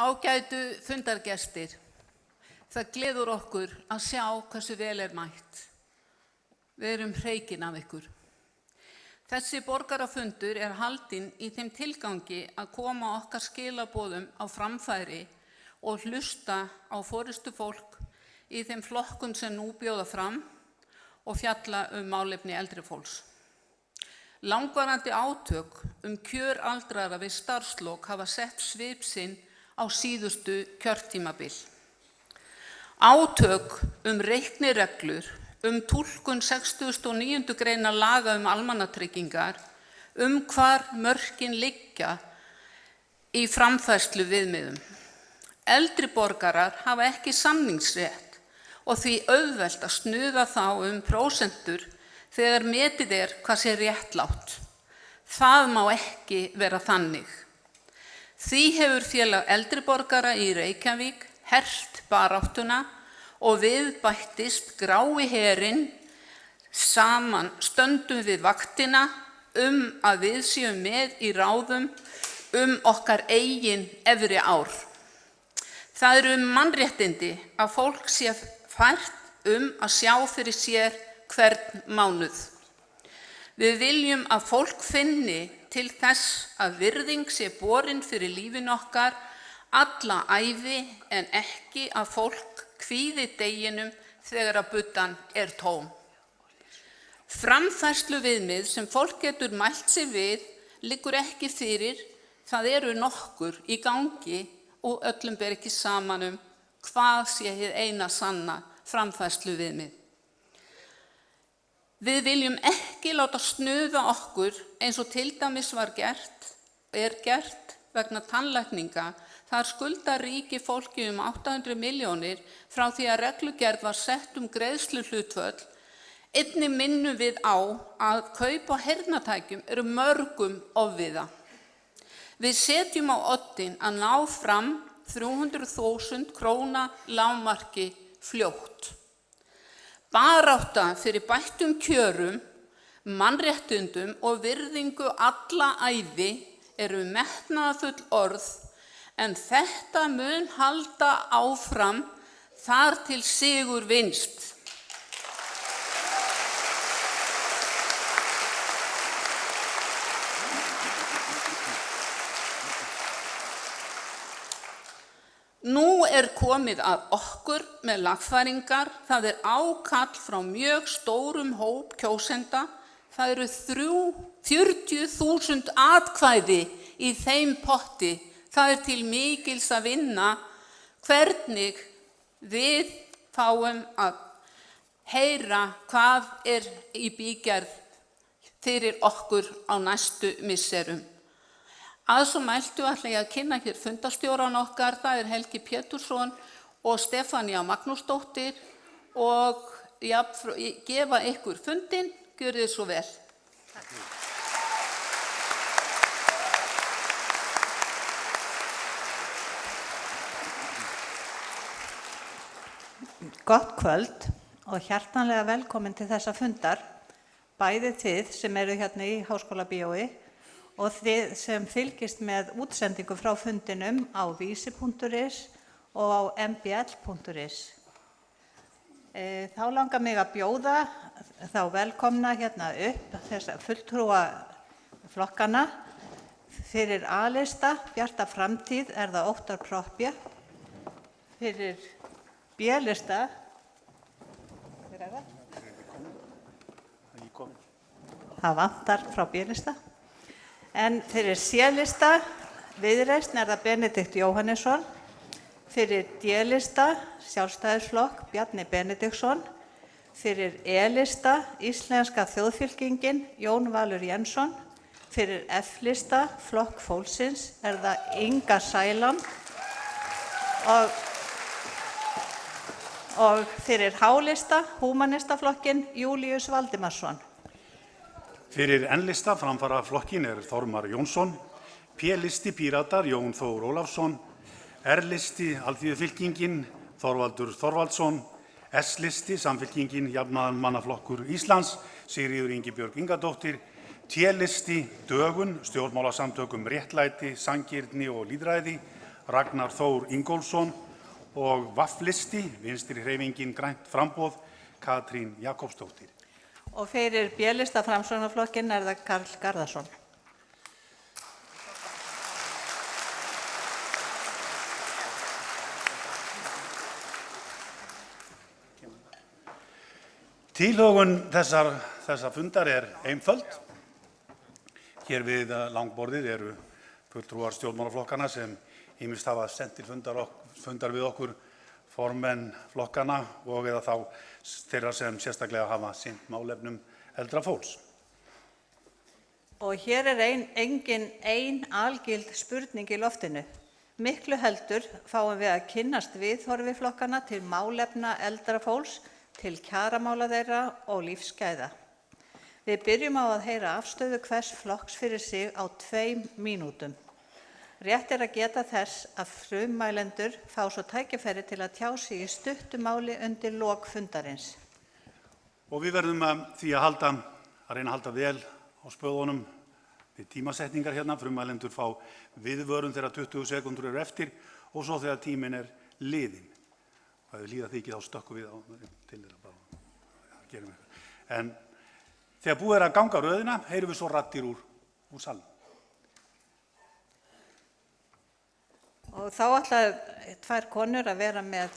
Ágætu fundargestir, það gleður okkur að sjá hversu vel mætt. Við erum hreykin af ykkur. Þessi borgarafundur haldinn í þeim tilgangi að koma okkar skilaboðum á framfæri og hlusta á forystufólk í þeim flokkum sem nú bjóða fram og fjalla málefni eldri fólks. Langvarandi átök kjör aldraðra við starfslok hafa sett svip sinn á síðustu kjörtímabil. Átök reiknireglur, túlkun 69. greinar laga almannatryggingar, hvar mörkin liggja í framfærslu viðmiðum. Eldri borgarar hafa ekki samningsrétt og því auðvelt að snuða þá prósentur þegar metið hvað sé réttlátt. Það má ekki vera þannig. Því hefur félag eldri borgara í Reykjavík hert baráttuna og við bættist grái herinn. Saman stöndum við vaktina að við séum með í ráðum okkar eigin efri ár. Það mannréttindi að fólk sé fært að sjá fyrir sér hvern mánuð. Við viljum að fólk finni til þess að virðing sé borin fyrir lífinu okkar alla ævi en ekki að fólk kvíði deginum þegar að buddan tóm. Framfærsluviðmið sem fólk getur mælt sig við liggur ekki fyrir, það nokkur í gangi og öllum ber ekki saman hvað sé hið eina sanna framfærsluviðmið. Við viljum ekki láta snuða okkur eins og til dæmis gert vegna tannlækninga. Þar skuldar ríki fólki 800 milljónir frá því að reglugerð var sett greiðsluhlutföll. Einnig minnum við á að kaup á heyrnartækjum mörgum ofviða. Við setjum á oddinn að ná fram 300.000 króna lágmarki fljótt. Barátta fyrir bættum kjörum, mannréttindum og virðingu alla ævi metnaðarfull orð, en þetta mun halda áfram þar til sigur vinnst. Nú komið að okkur með lagfæringar. Það ákall frá mjög stórum hóp kjósenda. Það 40.000 atkvæði í þeim potti. Það til mikils að vinna hvernig við fáum að heyra hvað í bígerð fyrir okkur á næstu misserum. Að svo mæltu ætla ég að kynna hér fundarstjóran okkar, það Helgi Pétursson og Stefánía Magnúsdóttir og gefa ykkur fundinn, gjörið svo vel. Gott kvöld og hjartanlega velkomin til þessa fundar, bæði þið sem hérna í Háskólabíói og þið sem fylgist með útsendingu frá fundinum á vísi.is og á mbl.is. Þá langar mig að bjóða þá velkomna hérna upp þessa fulltrúa flokkana. Fyrir A-lista, Bjarta framtíð, það Óttar Proppé. Fyrir B-lista, það vantar frá B-lista. En fyrir C-lista, Viðreisn, það Benedikt Jóhannesson. Fyrir D-lista, Sjálfstæðisflokk, Bjarni Benediktsson. Fyrir E-lista, Íslenska þjóðfylkingin, Jón Valur Jensson. Fyrir F-lista, Flokk fólksins, það Inga Sæland. Og fyrir H-lista, Húmanistaflokkin, Júlíus Valdimarsson. Fyrir N-lista framfaraflokkin Þormar Jónsson, P-listi Píratar Jón Þór Ólafsson, R-listi Alþýðufylkingin Þorvaldur Þorvaldsson, S-listi Samfylkingin Jafnaðarmannaflokkur Íslands Sigríður Ingibjörg Ingadóttir, T-listi Dögun stjórnmálasamtökum réttlæti, sanngirni og lýðræði Ragnar Þór Ingólfsson og VAFF-listi, Vinstri hreyfingin grænt framboð, Katrín Jakobsdóttir. Og fyrir B-lista Framsóknarflokkinn er það Karl Garðarsson. Tilhögun þessa fundar er einföld. Hér við langborðið eru fulltrúar stjórnmálaflokkana sem ýmist hafa sent til fundar við okkur formenn flokkana og eða þá þeirra sem sérstaklega hafa sinnt málefnum eldra fólks. Og hér er engin ein algild spurning í loftinu. Miklu heldur fáum við að kynnast viðhorfi flokkana til málefna eldra fólks, til kjaramála þeirra og lífsgæða. Við byrjum á að heyra afstöðu hvers flokks fyrir sig á 2 mínútum. Rétt er að geta þess að frummælendur fá svo tækifæri til að tjá sig í stuttu máli undir lok fundarins. Og við verðum því að reyna að halda vel á spöðunum við tímasetningar hérna. Frummælendur fá viðvörun þegar 20 sekúndur eru eftir og svo þegar tíminn er liðinn. Og ef við líða því ekki þá stökkum við til þeirra bara. Gerum eitthvað. En þegar búið er að ganga röðina, heyrum við svo raddir úr salnum. Og þá ætla 2 konur að vera með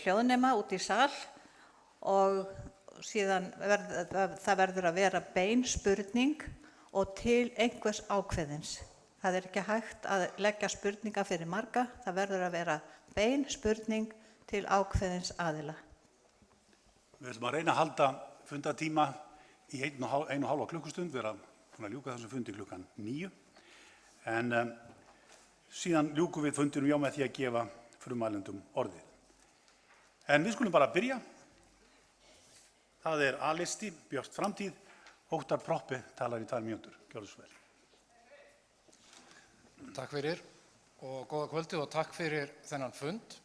hljóðnema út í sal og síðan það verður að vera bein spurning og til einhvers ákveðins. Það er ekki hægt að leggja spurninga fyrir marga, það verður að vera bein spurning til ákveðins aðila. Við ætlum að reyna að halda fundartíma í 1,5 klukkustund, við erum búin að ljúka þessum fundi klukkan 9. En síðan ljúkum við fundinum með því að gefa frummælendum orðið. En við skulum bara byrja. Það er A-listi, Björt framtíð, Óttar Proppé talar í 2 mínútur. Gjörðu svo vel. Takk fyrir og góða kvöldi og takk fyrir þennan fund.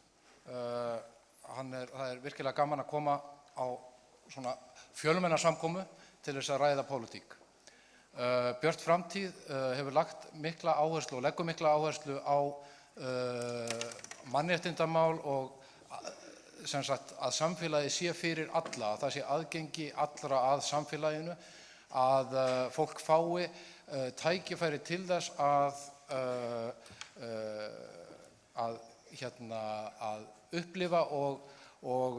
Það er virkilega gaman að koma á svona fjölmenna samkomu til þess að ræða pólitík. Björt framtíð hefur lagt mikla áherslu og leggur mikla áherslu á mannréttindamál og sem sagt að samfélagi sé fyrir alla, að það sé aðgengi allra að samfélaginu, að fólk fái tækifæri til þess að upplifa og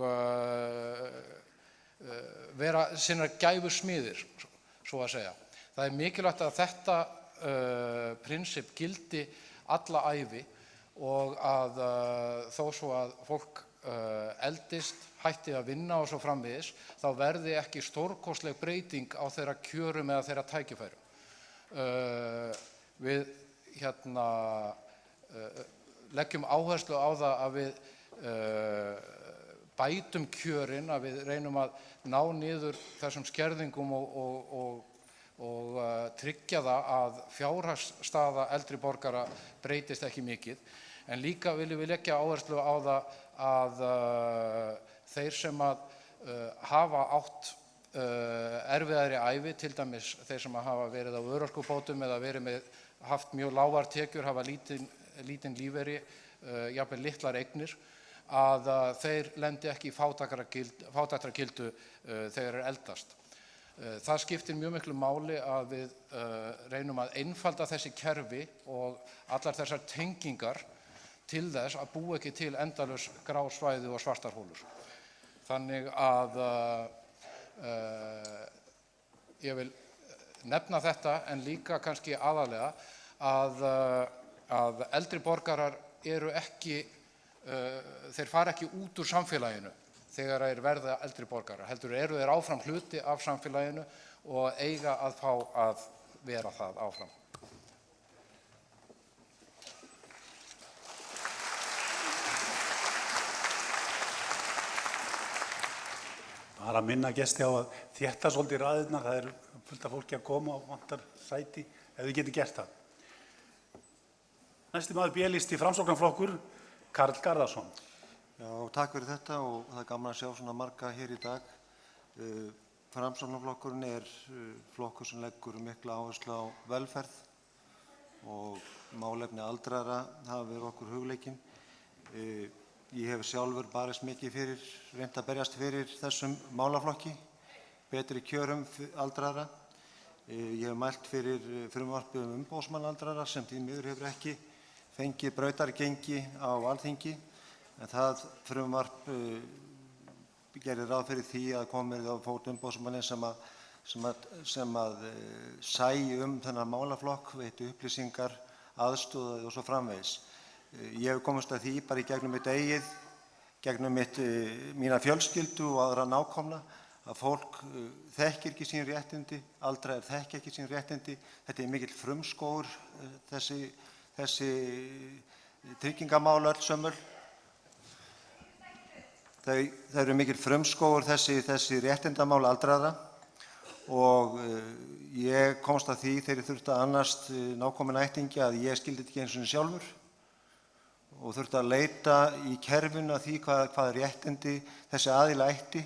vera sinnar gæfu smiðir, svo að segja. Það er mikilvægt að þetta prinsipp gildi alla ævi og að þó svo að fólk eldist, hætti að vinna og svo framvegis, þá verði ekki stórkostleg breyting á þeirra kjörum eða þeirra tækifærum. Við leggjum áherslu á það að við bætum kjörin, að við reynum að ná niður þessum skerðingum og tryggja það að fjárhagsstaða eldri borgara breytist ekki mikið. En líka viljum við leggja áherslu á það að þeir sem hafa átt erfiðari ævi, til dæmis þeir sem hafa verið á örorkubótum eða haft mjög lágar tekjur, hafa lítinn lífeyri, jafnvel litlar eignir, að þeir lendi ekki í fátæktargildu þegar þeir eldast. Það skiptir mjög miklu máli að við reynum að einfalda þessi kerfi og allar þessar tengingar til þess að búa ekki til endalaus grá svæði og svartar hólur. Þannig að ég vil nefna þetta, en líka kannski aðalega að eldri borgarar eru ekki, þeir fara ekki út úr samfélaginu þegar þeir verða eldri borgarar, heldur eru þeir áfram hluti af samfélaginu og eiga að fá að vera það áfram. Bara að minna gesti á að þétta svolítið raðirnar, það er fullt af fólki að koma og vantar sæti ef þið getið gert það. Næsti maður B-listi Framsóknarflokkur, Karl Garðarsson. Já, takk fyrir þetta og það er gaman að sjá svona marga hér í dag. Framsóknarflokkurinn er flokkur sem leggur mikla áherslu á velferð og málefni aldraðra hafa verið okkur hugleikin. Ég hef sjálfur barist mikið fyrir, reynt að berjast fyrir þessum málaflokki, betri kjörum aldraðra. Ég hef mælt fyrir frumvarpi umboðsmann aldraðra sem því miður hefur ekki fengið brautargengi á Alþingi, en það frumvarp gerir ráð fyrir því að komið á fót umboðsmanni sem að sæi þennan málaflokk, veitti upplýsingar, aðstoðaði og svo framvegis. Ég hef komist að því bara í gegnum mitt eigið, gegnum mína fjölskyldu og aðra nákomna, að fólk þekkir ekki sín réttindi, aldraðir þekkja ekki sín réttindi. Þetta er mikill frumskógur, þessi tryggingamál öll sömul. Það eru mikill frumskógur þessi réttindamál aldraðra og ég komst að því þegar ég þurfti að annast nákominn ættingja að ég skildi þetta ekki einu sinni sjálfur og þurfti að leita í kerfinu að því hvað réttindi þessi aðila ætti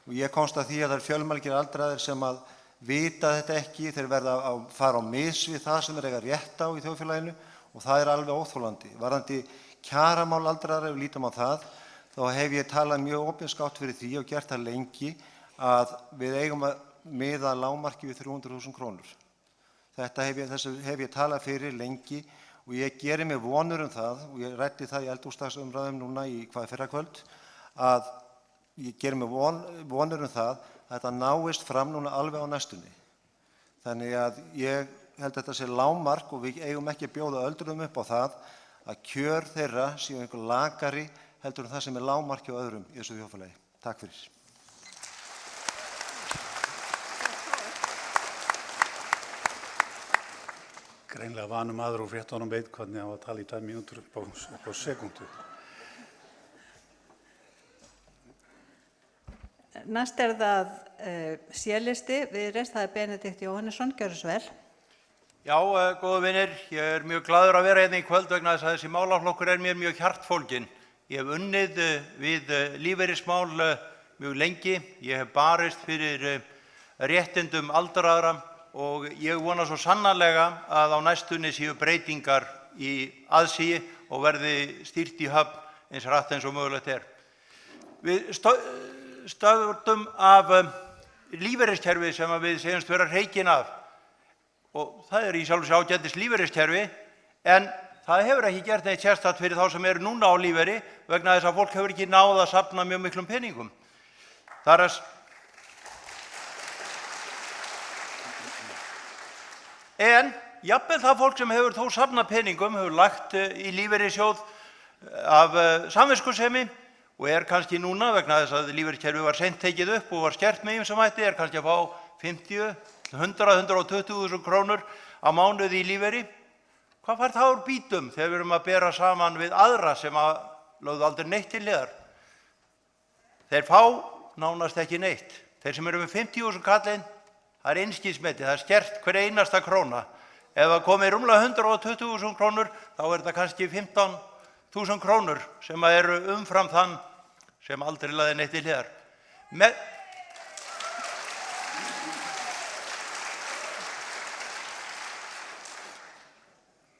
og ég komst að því að það eru fjölmargir aldraðir sem að vita þetta ekki, þeir verða að fara á mis við það sem þeir eiga rétt á í þjóðfélaginu og það er alveg óþolandi. Varðandi kjaramál aldraðra, ef við lítum á það, þá hef ég talað mjög opinskátt fyrir því og gert það lengi að við eigum að miða lágmarki við 300.000 krónur. Þessu hef ég talað fyrir lengi og ég geri mig vonur það og ég ræddi það í eldhúsdagsumræðum núna í fyrrakvöld að ég geri mig vonur það að þetta náist fram núna alveg á næstunni. Þannig að ég held að þetta sé lágmark og við eigum ekki að bjóða öldruðum upp á það að kjör þeirra séu einhver lakari heldur en það sem er lágmarki á öðrum í þessu þjóðfélagi. Takk fyrir. Greinlega vanur maður og fréttunum veit hvernig á að tala í 2 mínútur upp á sekúndu. Næst er það C-listi. Viðreisn, það er Benedikt Jóhannesson, gjörðu svo vel. Já, góðu vinir, ég er mjög glaður að vera hérna í kvöld vegna þess að þessi málaflokkur er mér mjög hjartfólginn. Ég hef unnið við lífeyrismál mjög lengi, ég hef barist fyrir réttindum aldraðra og ég vona svo sannarlega að á næstunni séu breytingar í aðsigi og verði stýrt í höfn eins hratt eins og mögulegt er. Við stöðum af lífeyriskerfi sem við segjumst vera hreykin af og það er í sjálfu sér ágætis lífeyriskerfi en það hefur ekki gert neitt sérstakt fyrir þá sem eru núna á lífeyri vegna þess að fólk hefur ekki náð að safna mjög miklum peningum. En jafnvel það fólk sem hefur þó safnað peningum hefur lagt í lífeyrissjóð af samviskusemi og er kannski núna vegna þess að lífeyriskerfi var seint tekið upp og var skert með ýmsum hætti, er kannski að fá 50, 100, 120.000 krónur á mánuði í lífeyri. Hvað fær það úr bítum þegar við erum að bera saman við aðra sem lögðu aldrei neitt til hliðar? Þeir fá nánast ekki neitt. Þeir sem eru með 50.000 kallinn, það er einskismeti, það er skert hver einasta króna. Ef það komið rúmlega 120.000 krónur, þá er það kannski 15.000 krónur sem eru umfram þann sem aldrei lagði neitt til hliðar.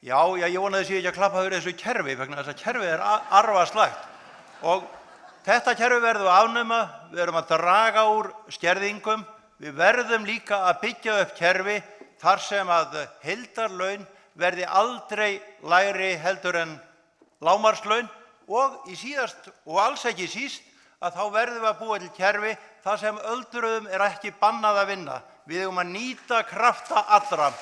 Já, ég vona þess að ég ekki að klappa fyrir þessu kerfi vegna þess að kerfið er arfaslagt og þetta kerfi verðum við að afnema, við erum að draga úr skerðingum, við verðum líka að byggja upp kerfi þar sem að heildarlaun verði aldrei lægri heldur en lágmarkslaun og í síðast og alls ekki síst að þá verðum við að búa til kerfi þar sem öldruðum er ekki bannað að vinna. Við eigum að nýta krafta allra.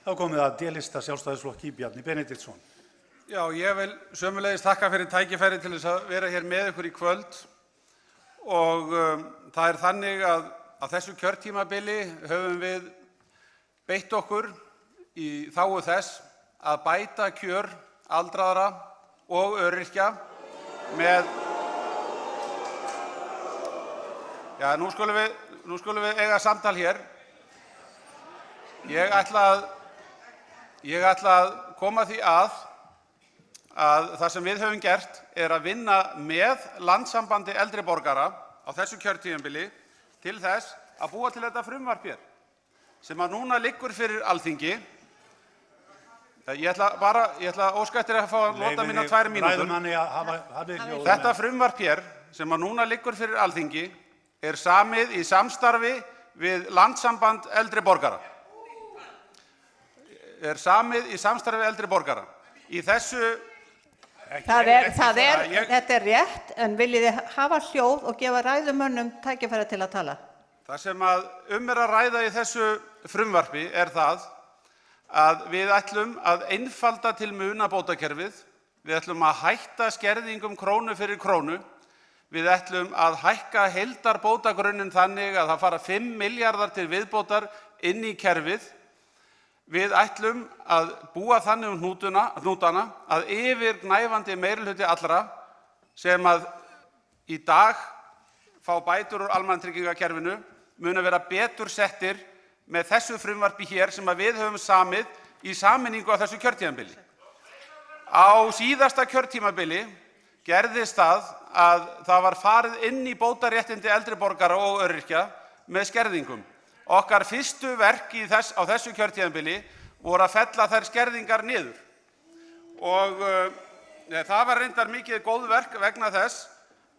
Þá komið að D-lista Sjálfstæðisflokki Bjarni Benediktsson. Já, ég vil sömuleiðis þakka fyrir tækifæri til þess að vera hér með ykkur í kvöld og það er þannig að á þessu kjörtímabili höfum við beitt okkur í þágu þess að bæta kjör aldraðra og öryrkja með Já, nú skulum við eiga samtal hér. Ég ætla að koma því að það sem við höfum gert er að vinna með Landssambandi eldri borgara á þessu kjörtímabili til þess að búa til þetta frumvarp hér sem að núna liggur fyrir Alþingi. Ég ætla að óska eftir að fá að nota mínar 2 mínútur. Ræðumanni að hafa hljóð. Þetta frumvarp hér sem að núna liggur fyrir Alþingi er samið í samstarfi við Landssamband eldri borgara. Í þessu Þetta er rétt, en viljið þið hafa hljóð og gefa ræðumönnum tækifæri til að tala? Það sem að er að ræða í þessu frumvarpi er það að við ætlum að einfalda til muna bótakerfið, við ætlum að hætta skerðingum krónu fyrir krónu, við ætlum að hækka heildarbótagrunnin þannig að það fara 5 milljarðar til viðbótar inn í kerfið. Við ætlum að búa þannig hnútana að yfirgnæfandi meirihluti allra sem að í dag fá bætur úr almannatryggingakerfinu munu vera betur settir með þessu frumvarpi hér sem að við höfum samið í sameiningu á þessu kjörtímabili. Á síðasta kjörtímabili gerðist það að það var farið inn í bótaréttindi eldri borgara og öryrkja með skerðingum. Okkar fyrstu verk á þessu kjörtímabili voru að fella þær skerðingar niður. Og það var reyndar mikið góðverk vegna þess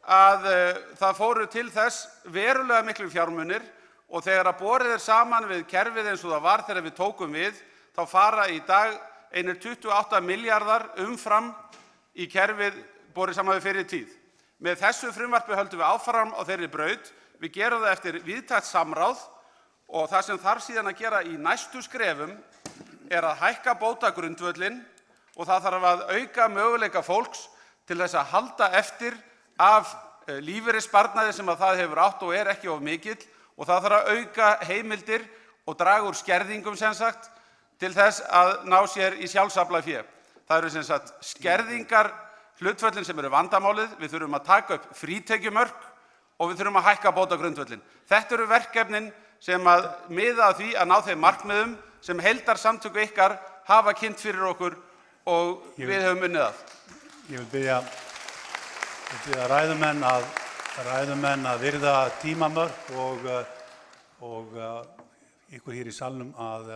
að það fóru til þess verulega miklu fjármunir og þegar að borið saman við kerfið eins og það var þegar við tókum við, þá fara í dag einir 28 milljarðar umfram í kerfið borið saman við fyrir tíð. Með þessu frumvarpi höldum við áfram á þeirri braut. Við gerum það eftir víðtækt samráð og það sem þarf síðan að gera í næstu skrefum er að hækka bótagrundvöllinn og það þarf að auka möguleika fólks til þess að halda eftir af lífeyrissparnaði sem að það hefur átt og er ekki of mikill og það þarf að auka heimildir og draga úr skerðingum til þess að ná sér í sjálfsaflafé. Það eru skerðingar hlutföllin sem eru vandamálið, við þurfum að taka upp frítekjumörk og við þurfum að hækka bótagrundvöllinn. Þetta eru verkefnin sem að miða að því að ná þeim markmiðum sem heildarsamtök ykkar hafa kynnt fyrir okkur og við höfum unnið að. Ég vil biðja ræðumenn að virða tímamörk og ykkur hér í salnum að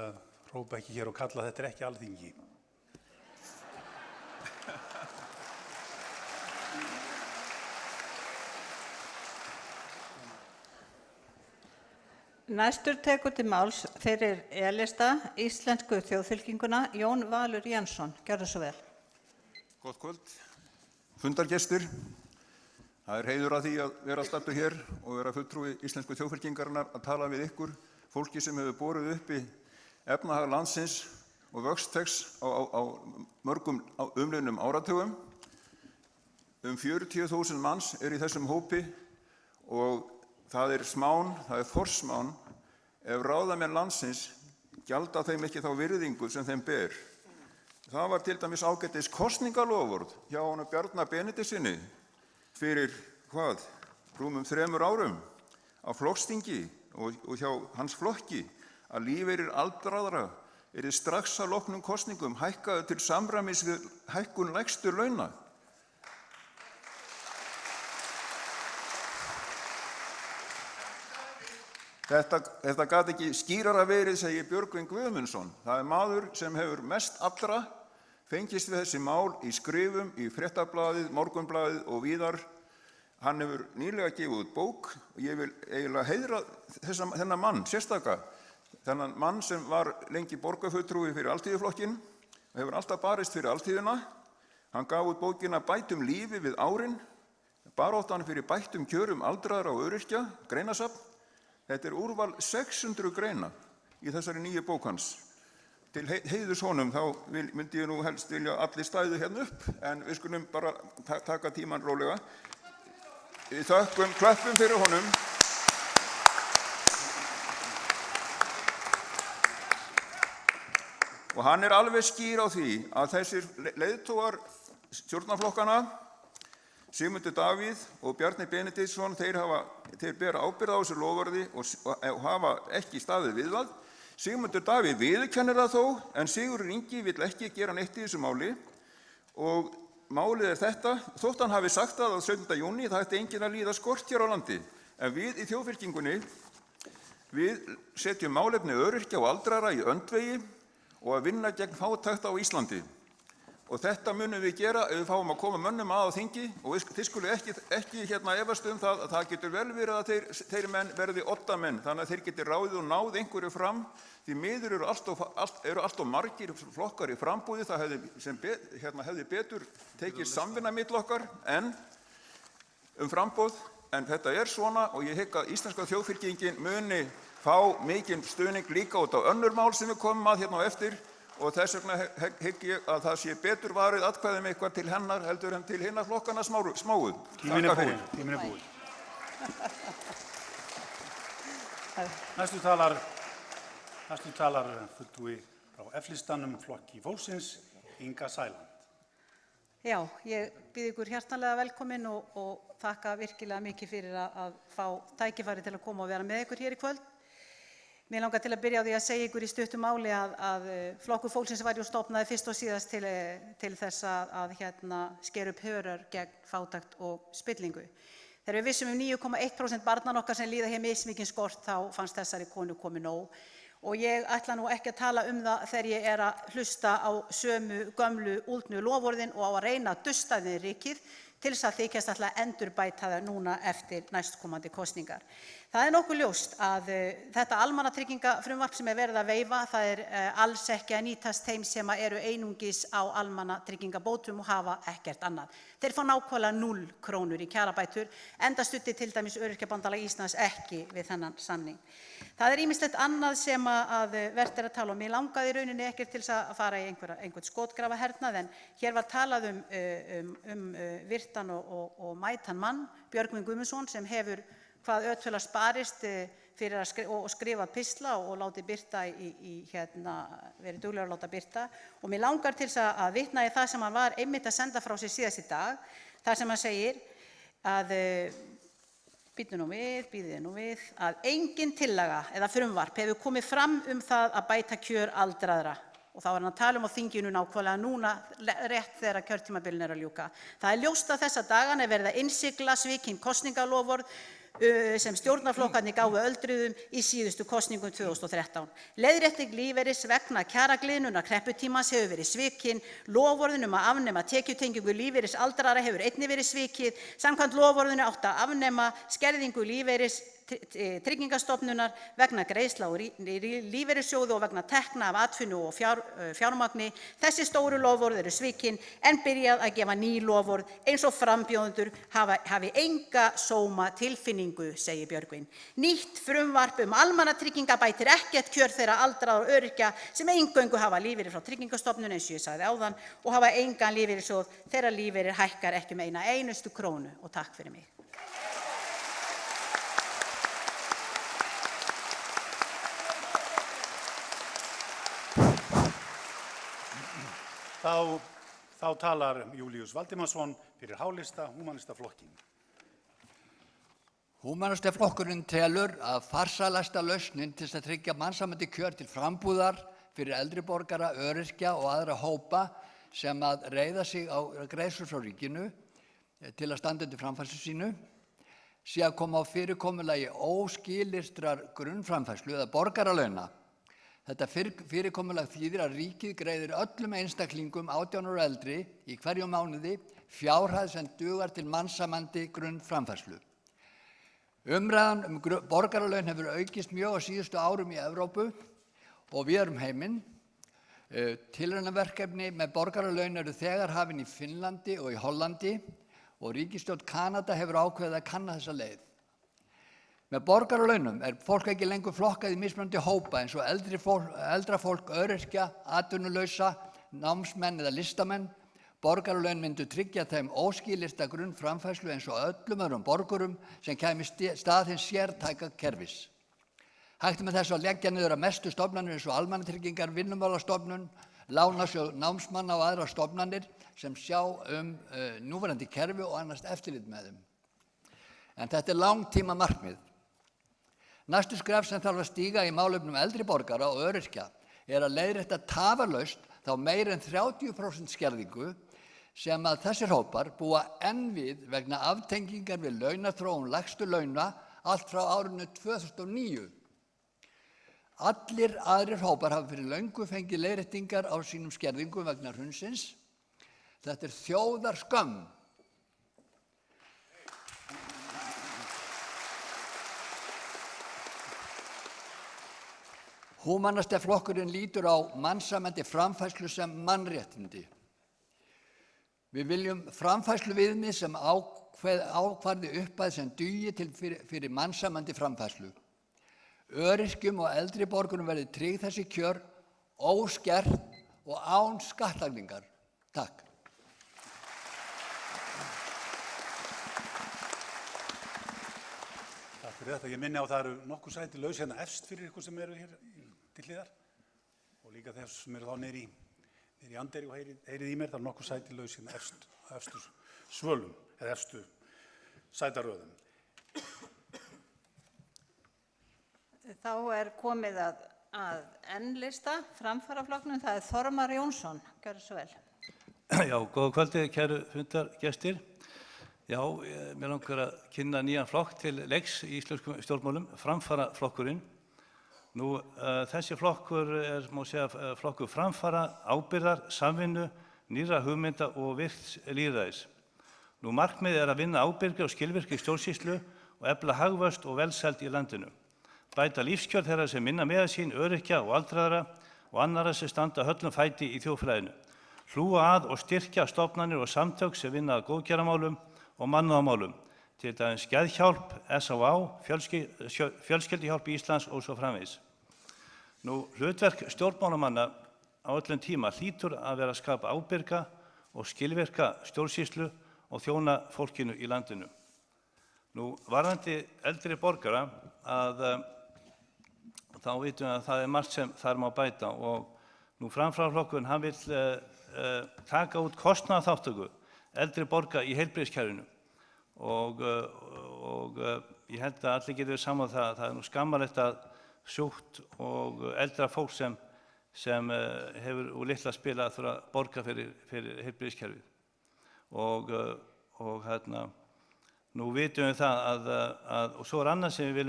hrópa ekki hér og kalla þetta er ekki Alþingi. Næstur tekur til máls fyrir E-lista Íslensku þjóðfylkinguna Jón Valur Jensson. Gjörðu svo vel. Gott kvöld. Fundargestir. Það er heiður að því að vera staddur hér og vera fulltrúi Íslensku þjóðfylkingarinnar að tala við ykkur, fólki sem hefur borið uppi efnahag landsins og vöxt þess á mörgum umliðnum áratugum. 40.000 manns í þessum hópi og það er forsmán ef ráðamenn landsins gjalda þeim ekki þá virðingu sem þeim ber. Það var til dæmis ágætis kosningaloforð hjá honum Bjarna Benediktssyni fyrir rúmum 3 árum á flokksþingi og hjá hans flokki að lífeyrir aldraðra yrði strax að loknum kosningum hækkaður til samræmis við hækkun lægstu launa. Þetta gat ekki skýrara verið, segir Björgvin Guðmundsson. Það er maður sem hefur mest allra fengist við þessi mál í skrifum í Fréttablaðið, Morgunblaðið og víðar. Hann hefur nýlega gefið út bók og ég vil eiginlega heiðra þennan mann sérstaka. Þennan mann sem var lengi borgarfulltrúi fyrir Alþýðuflokkinn og hefur alltaf barist fyrir alþýðuna. Hann gaf út bókina Bætum lífi við árin, baráttan fyrir bættum kjörum aldraðra og öryrkja, greinasafn. Þetta er úrval 600 greina í þessari nýju bók hans. Til heiðurs honum þá myndi ég nú helst vilja allir stæðu hérna upp, en við skulum bara taka tímann rólega. Við þökkum, klöppum fyrir honum. Og hann er alveg skýr á því að þessir leiðtogar stjórnarflokkana, Sigmundur Davíð og Bjarni Benediktsson, þeir bera ábyrgð á þessu loforði og hafa ekki staðið við það. Sigmundur Davíð viðurkennir það þó, en Sigurður Ingi vill ekki gera neitt í þessu máli. Og málið er þetta, þótt hann hafi sagt það á 17. júní, það ætti enginn að líða skort hér á landi. En við í þjóðfylkingunni, við setjum málefni öryrkja og aldraðra í öndvegi og að vinna gegn fátækt á Íslandi. Og þetta munum við gera ef við fáum að koma mönnum að á þingi og þið skulu ekki efast um það að það getur vel verið að þeir menn verði oddamenn, þannig að þeir geti ráðið og náð einhverju fram. Því miður eru allt of margir flokkar í frambúði, það hefði betur tekið samvinna milli okkar frambúð, en þetta svona og ég hygg að íslenska þjóðfylkingin muni fá mikinn stuðning líka út á önnur mál sem við komum að á eftir. Og þess vegna hygg ég að það sé betur varið atkvæðum eitthvað til hennar heldur en til hinna flokkana smáu. Tíminn er búinn. Næstu talar fulltrúi frá F-listanum Flokki fólksins, Inga Sæland. Já, ég býð ykkur hjartanlega velkomin og þakka virkilega mikið fyrir að fá tækifæri til að koma og vera með ykkur hér í kvöld. Mér langar til að byrja á því að segja ykkur í stuttu máli að Flokkur fólksins var stofnaði fyrst og síðast til þess að skera upp hörur gegn fátækt og spillingu. Þegar við vissum 9,1% barnan okkar sem líða hér mismikinn skort þá fannst þessari konu komið nóg. Og ég ætla nú ekki að tala um það þegar ég að hlusta á sömu gömlu úldnu loforðin og á að reyna að dusta við rykið til þess að þykjast ætla að endurbæta það núna eftir næstkomandi kosningar. Það nokkuð ljóst að þetta almannatryggingafrumvarp sem verið að veifa, það alls ekki að nýtast þeim sem eru einungis á almannatryggingabótum og hafa ekkert annað. Þeir fá nákvæmlega 0 krónur í kjarabætur, enda studdi til dæmis Öryrkjabandalag Íslands ekki við þennan samning. Það ýmislegt annað sem að vert að tala um. Mér langaði í rauninni ekkert til að fara í einhvern skotgrafahernað, en hér var talað um virtan og mætan mann, Björgvin Guðmundsson, sem hefur hvað ötulast barist fyrir að skrifa pistla og látið birta verið duglegur að láta birta. Og mér langar til að vitna í það sem hann var einmitt að senda frá sér síðast í dag, þar sem hann segir að bíðið nú við, að engin tillaga eða frumvarp hefur komið fram það að bæta kjör aldraðra. Og þá hann að tala um á þinginu nákvæmlega núna rétt þegar kjörtímabilinu að ljúka. Það ljóst að þessa dagana verið að innsigla svikin kosningaloforð sem stjórnarflokkarnir gáfu öldruðum í síðustu kosningum 2013. Leiðrétting lífeyris vegna kjaragliðnunar krepputímans hefur verið svikin, loforðin að afnema tekjutengingu lífeyris aldraðra hefur einnig verið svikið, samkvæmt loforðinu átti að afnema skerðingu lífeyris Tryggingastofnunar vegna greiðslna úr lífeyrissjóði og vegna tekna af atvinnu og fjármagni. Þessi stóru loforð eru svikin en byrjað að gefa ný loforð eins og frambjóðendur hafi enga sóma tilfinningu, segir Björgvin. Nýtt frumvarp almannatrygginga bætir ekkert kjör þeirra aldraðra og öryrkja sem eingöngu hafa lífeyri frá Tryggingastofnun, eins og ég sagði áðan, og hafa engan lífeyrissjóð þeirra lífeyrir hækkar ekki um eina einustu krónu. Og takk fyrir mig. Þá talar Júlíus Valdimarsson fyrir H-lista, Húmanistaflokkin. Húmanistaflokkurinn telur að farsælasta lausnin til að tryggja mannsæmandi kjör til frambúðar fyrir eldri borgara, öryrkja og aðra hópa sem að reiða sig á greiðslur frá ríkinu til að standa undir framfærslu sínu, sé að koma á fyrirkomulagi óskilyrtrar grunnframfærslu eða borgaralauna. Þetta fyrirkomulag þýðir að ríkið greiðir öllum einstaklingum 18 ára og eldri í hverjum mánuði fjárhæð sem dugar til mannsæmandi grunnframfærslu. Umræðan borgaralaun hefur aukist mjög á síðustu árum í Evrópu og víðar heiminn. Tilraunaverkefni með borgaralaun eru þegar hafin í Finnlandi og í Hollandi og ríkisstjórn Kanada hefur ákveðið að kanna þessa leið. Með borgaralaunum fólk ekki lengur flokkað í mismunandi hópa eins og eldra fólk, öryrkja, atvinnulausa, námsmenn eða listamenn. Borgaralaun myndu tryggja þeim óskilyrta grunnframfærslu eins og öllum öðrum borgurum sem kæmi stað hins sértæka kerfis. Hægt með þessu að leggja niður að mestu stofnanir eins og almannatryggingar, Vinnumálastofnun, Lánasjóð námsmanna og aðrar stofnanir sem sjá núverandi kerfi og annast eftirlit með þeim. En þetta langtíma markmið. Næstu skref sem þarf að stíga í málefnum eldri borgara og öryrkja að leiðrétta tafarlaust þá meir en 30% skerðingu sem að þessir hópar búa enn við vegna aftengingar við launaþróun lægstu launa allt frá árinu 2009. Allir aðrir hópar hafa fyrir löngu fengið leiðréttingar á sínum skerðingum vegna hrunsins. Þetta þjóðarskömm. Húmanistaflokkurinn lítur á mannsæmandi framfærslu sem mannréttindi. Við viljum framfærsluviðmið sem ákvarði upphæð sem dugi til fyrir mannsæmandi framfærslu. Öryrkjum og eldri borgurum verði tryggð þessi kjör óskert og án skattlagningar. Takk. Takk fyrir þetta. Ég minni á það eru nokkuð sæti laus hérna efst fyrir ykkur sem eru hér til hliðar og líka þess sem eru þá niður í anderi og heyrið í mér, það eru nokkuð sæti laus hérna efstu svölum eða efstu sætaröðum. Þá komið að N-lista, framfaraflokknum, það Þormar Jónsson. Gjörðu svo vel. Já, góða kvöldi, kæru fundargestir. Já, mér langar að kynna nýjan flokk til leiks í íslenskum stjórnmálum, framfaraflokkurinn. Nú, þessi flokkur má segja, flokkur framfara, ábyrgðar, samvinnu, nýrra hugmynda og virks lýðræðis. Nú, markmiðið að vinna ábyrga og skilvirkri stjórnsýslu og efla hagvöxt og velsæld í landinu. Bæta lífskjör þeirra sem minna meða sín, öryrkja og aldraðra og annarra sem standa höllum fæti í þjóðfélaginu. Hlúa að og styrkja stofnanir og samtök sem vinna að góðgerðarmálum og mannúðarmálum, til dæmis Geðhjálp, SÁÁ, Fjölskylduhjálp Íslands og svo framvegis. Nú, hlutverk stjórnmálamanna á öllum tíma hlýtur að vera að skapa ábyrga og skilvirka stjórnsýslu og þjóna fólkinu í landinu. Nú, varðandi eldri borgara þá vitum við að það margt sem þar má bæta og nú framfaraflokkurinn hann vill taka út kostnaðarþátttöku eldri borga í heilbrigðiskerfinu og ég held að allir getur saman það er nú skammarlegt að sjúkt og eldra fólk sem hefur úr litla spila að þurfa að borga fyrir heilbrigðiskerfið og nú vitum við það og svo annað sem við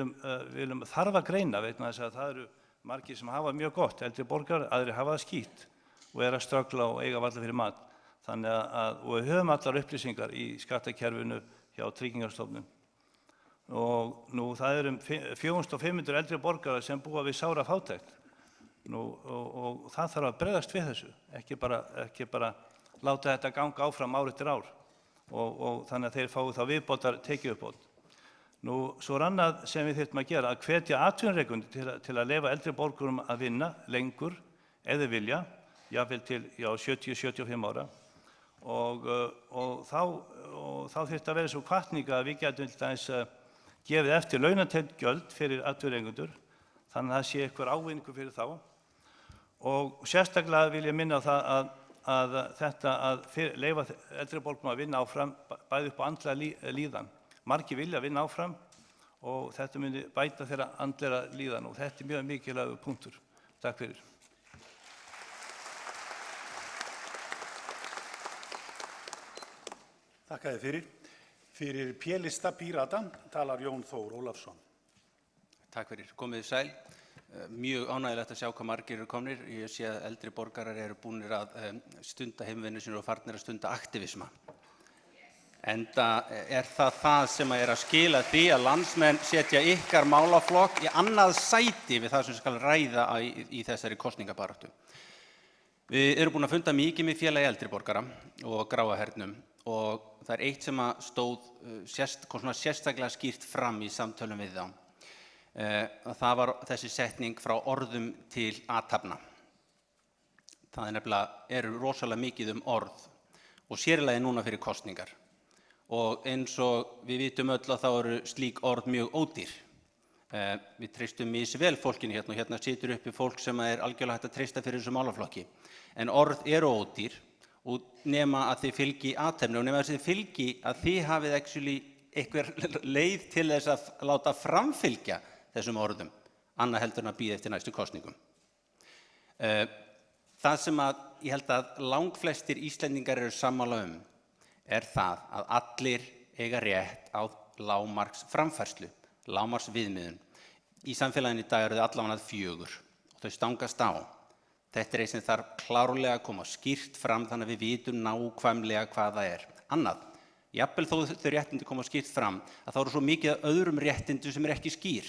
viljum þarf að greina vegna þess að það eru margir sem hafa mjög gott, eldri borgarar, aðrir hafa það skítt og eru að ströggla og eiga varla fyrir mat. Þannig og við höfum allar upplýsingar í skattakerfinu hjá Tryggingastofnun. Og nú það eru 4500 eldri borgarar sem búa við sára fátækt. Og það þarf að bregðast við þessu, ekki bara láta þetta ganga áfram ár eftir ár. Og þannig að þeir fái þá viðbótar tekjuuppbót. Nú, svo annað sem við þyrftum að gera, að hvetja atvinnurekendur til að leyfa eldri borgurum að vinna lengur, ef þeir vilja, jafnvel til 70-75 ára. Og þá þyrfti að vera svo hvatning að við getum til dæmis gefið eftir launatengd gjöld fyrir atvinnurekendur, þannig að það sé eitthvað ávinningur fyrir þá. Og sérstaklega vil ég minna á það að þetta að leyfa eldri borgurum að vinna áfram bæði upp á andlega líðan. Margir vilja vinna áfram og þetta myndi bæta þeirra andlega líðan og þetta er mjög mikilvægur punktur. Takk fyrir. Þakka þér fyrir. Fyrir P-lista Pírata talar Jón Þór Ólafsson. Takk fyrir. Komið þið sæl. Mjög ánægjulegt að sjá hvað margir eru komnir. Ég sé að eldri borgarar eru búnir að stunda heimvinnu sínu og farnir að stunda aktivisma. Enda er það sem er að skila því að landsmenn setja ykkar málaflokk í annað sæti við það sem skal ræða í þessari kosningabaráttu. Við erum búin að funda mikið með félagi eldri borgara og Gráahernum og það er eitt sem að stóð sérstaklega skýrt fram í samtölum við þá. Það var þessi setning frá orðum til athafna. Það nefnilega rosalega mikið orð og sérlega núna fyrir kosningar. Og eins og við vitum öll að þá eru slík orð mjög ódýr. Við treystum misvel fólkinu hérna og hérna situr uppi fólk sem er algjörlega hægt að treysta fyrir þessu málaflokki. En orð eru ódýr og nema að þið fylgi athafni og nema að þið fylgi að þið hafið einhver leið til þess að láta framfylgja þessum orðum, annað heldur en að bíða eftir næstu kosningum. Það sem ég held að langflestir Íslendingar eru sammála er það að allir eiga rétt á lágmarks framfærslu. lágmarksviðmiðun. Í samfélaginu í dag eru þau allavega 4 og þau stangast á. Þetta eitt sem þarf klárlega að koma skýrt fram þannig að við vitum nákvæmlega hvað það er. Annað, jafnvel þó þau réttindi koma skýrt fram, að þá eru svo mikið af öðrum réttindum sem ekki skýr.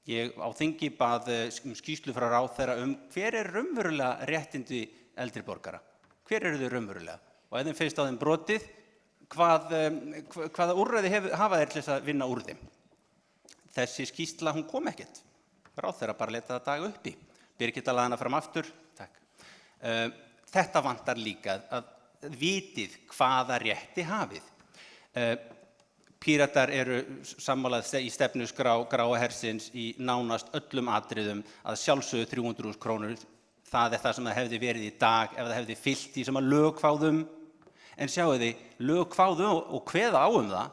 Ég á þingi bað skýrslu frá ráðherra hver raunverulega réttindi eldri borgara. Hver eru þau raunverulega? Og ef þeim finnst á þeim brotið, hvaða úrræði hafa þeir til þess að vinna úr þeim? Þessi skýrsla, hún kom ekkert. Ráðherra bara lét það daga uppi. Birgitta lagði hana fram aftur. Takk. Þetta vantar líka að vitið hvaða rétti hafið. Píratar eru sammálað í stefnuskrá Gráa hersins í nánast öllum atriðum að sjálfsögðu 300.000 krónur. Það er það sem það hefði verið í dag ef það hefði fylgt því sem að lög kváðu En sjáu þið, lög kváðu og kveða á það,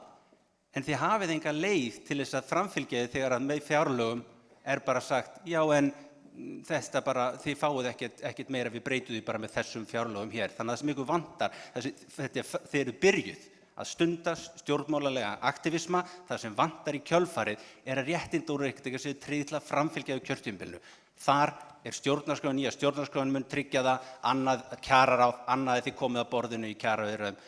en þið hafið enga leið til þess að framfylgja þið þegar að með fjárlögum bara sagt, já en þetta bara, þið fáið ekkert meira, við breytum því bara með þessum fjárlögum hér. Þannig að það sem ykkur vantar, þið eru byrjuð að stunda stjórnmálalega aktivisma, það sem vantar í kjölfarið að réttindóreiningar séu tryggð til að framfylgja kjörtímabilinu. Þar stjórnarskráin, nýja stjórnarskráin mun tryggja það, annað kjararáð, annað þið komið að borðinu í kjaraviðræðum.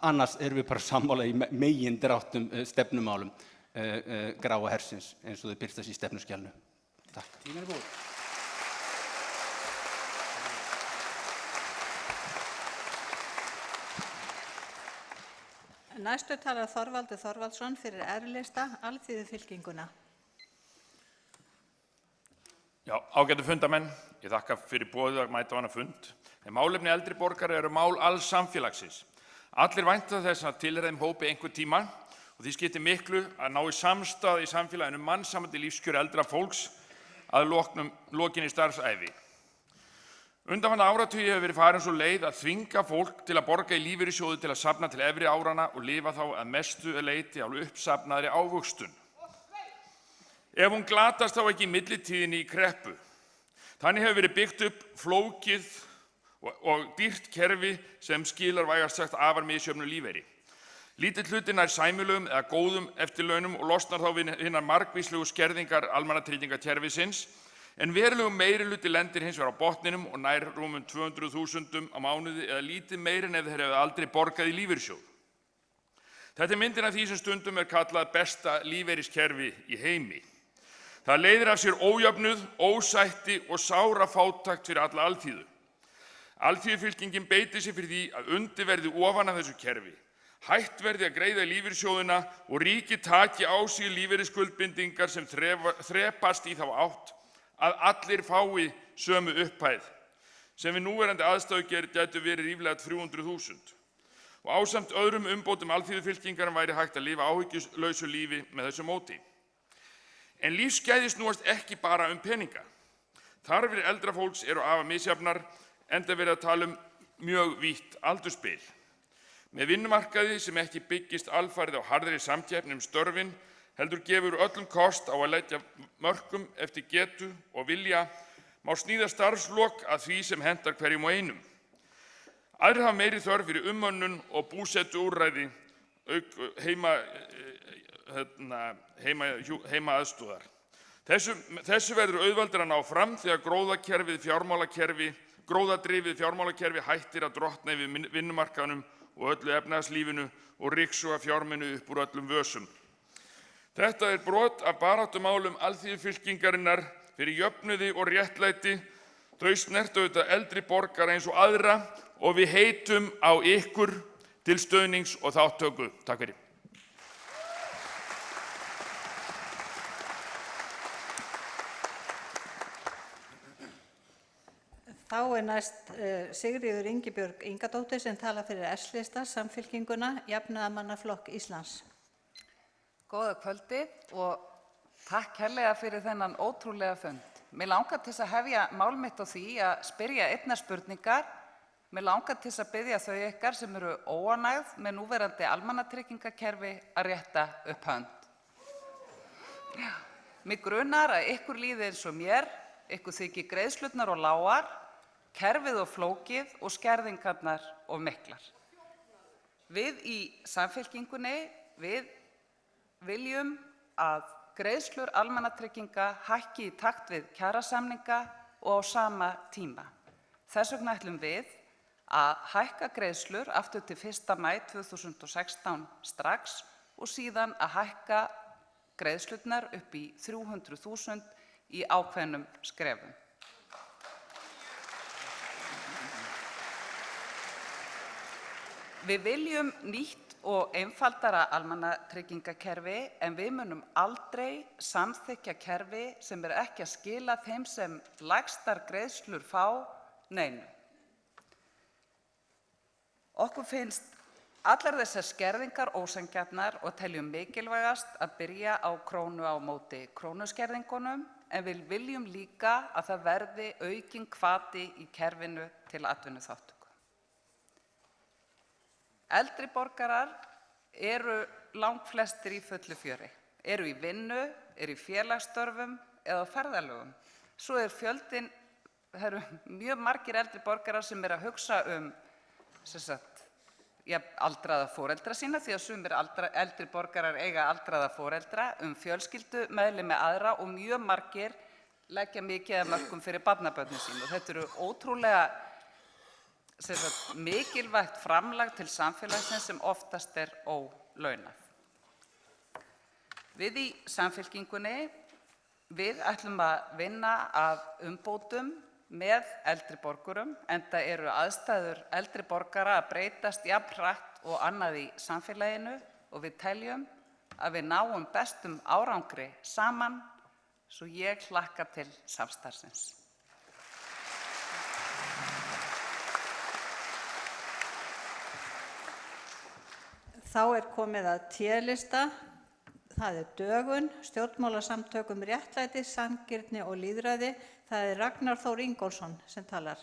Annars erum við bara sammála í megindráttum stefnumálum Gráa hersins eins og þau birtast í stefnuskjalinu. Takk. Tíminn búinn. Næstu talar Þorvaldur Þorvaldsson fyrir R-lista Alþýðufylkinguna. Já, ágætu fundamenn, ég þakka fyrir boðið að mæta á hana fund. En málefni eldri borgara eru mál alls samfélagsins. Allir vænta þess að tilheyra þeim hópi einhvern tíma og því skiptir miklu að ná í samstaða í samfélaginu mannsæmandi lífskjör eldra fólks að lokinni starfsævi. Undanfarna áratugi hefur verið farin svo leið að þvinga fólk til að borga í lífeyrissjóði til að safna til efri árana og lifa þá að mestu leyti á uppsafnaðri ávöxtun. Ef hún glatast þá ekki í millitíðinni í kreppu. Þannig hefur verið byggt upp flókið og dýrt kerfi sem skilar vægast sagt afar misjöfnu lífeyri. Lítill hluti nær sæmilegum eða góðum eftirlaunum og losnar þá við hinar margvíslegu skerðingar almannatryggingakerfisins, en verulegum meiri hluti lendir hins vegar á botninum og nær rúmum 200.000 á mánuði eða lítið meiri en ef þeir hefðu aldrei borgað í lífeyrissjóð. Þetta myndin af því sem stundum kallað besta lífeyriskerfi í heimi. Það leiðir af sér ójöfnuð, ósætti og sára fátækt fyrir alla alþýðu. Alþýðufylkingin beitir sig fyrir því að undir verði ofan af þessu kerfi. Hætt verði að greiða lífeyrissjóðina og ríkið taki á sig lífeyrisskuldbindingar sem þrepast í þá átt að allir fái sömu upphæð, sem við núverandi aðstæður gætu verið ríflega 300.000. Og ásamt öðrum umbótum alþýðufylkingarinnar væri hægt að lifa áhyggjulausu lífi með þessu móti. En lífsgæði snúast ekki bara peninga. Þarfir eldra fólks eru afar misjafnar, enda verið að tala mjög vítt aldursbil. Með vinnumarkaði sem ekki byggist alfarið á harðri samkeppni störfin, heldur gefur öllum kost á að leggja mörkum eftir getu og vilja, má sníða starfslok að því sem hentar hverjum og einum. Aðrir hafa meiri þörf fyrir umönnun og búsetuúrræði auk heimaaðstoðar. Þessu verður auðveldara að ná fram þegar gróðadrifið fjármálakerfi hættir að drottna yfir vinnumarkaðnum og öllu efnahagslífinu og ryksuga fjármuni upp úr öllum vösum. Þetta brot af baráttumálum alþýðufylkingarinnar fyrir jöfnuði og réttlæti. Þau snerta auðvitað eldri borgara eins og aðra og við heitum á ykkur til stuðnings og þátttöku. Takk fyrir. Þá næst Sigríður Ingibjörg Ingadóttir sem talar fyrir S-lista Samfylkinguna, Jafnaðarmannaflokk Íslands. Góða kvöldi og takk kærlega fyrir þennan ótrúlega fund. Mér langar til að hefja mál mitt á því að spyrja einnar spurningar. Mér langar til að biðja þau ykkar sem eru óánægð með núverandi almannatryggingakerfi að rétta upp hönd. Mig grunar að ykkur líði eins og mér, ykkur þykir greiðslurnar og lágar, kerfið og flókið og skerðingarnar og miklar. Við í Samfylkingunni, við viljum að greiðslur almannatrygginga hækki í takt við kjarasamninga og á sama tíma. Þess vegna ætlum við að hækka greiðslur aftur til 1. maí 2016 strax og síðan að hækka greiðslurnar upp í 300.000 í ákveðnum skrefum. Við viljum nýtt og einfaldara almannatryggingakerfi en við munum aldrei samþykkja kerfi sem ekki að skila þeim sem lægstar greiðslur fá neinu. Okkur finnst allar þessar skerðingar ósanngjarnar og teljum mikilvægast að byrja á krónu á móti krónuskerðingunum en við viljum líka að það verði aukinn hvati í kerfinu til atvinnuþátttöku. Eldri borgarar eru langflestir í fullu fjöri, eru í vinnu, eru í félagsstörfum eða á ferðalögum. Svo fjöldinn, það eru mjög margir eldri borgarar sem að hugsa aldraða foreldra sína því að sumir eldri borgarar eiga aldraða foreldra, fjölskyldumeðlimi aðra og mjög margir leggja mikið af mörkum fyrir barnabörnin sín og þetta eru ótrúlega mikilvægt framlag til samfélagsins sem oftast ólaunað. Við í Samfylkingunni, við ætlum að vinna að umbótum með eldri borgurum, enda eru aðstæður eldri borgara að breytast jafn hratt og annað í samfélaginu og við teljum að við náum bestum árangri saman, svo ég hlakka til samstarfsins. Þá komið að T-lista. Það dögun, stjórnmálasamtökum réttlæti, sanngirni og lýðræði. Það Ragnar Þór Ingólfsson sem talar.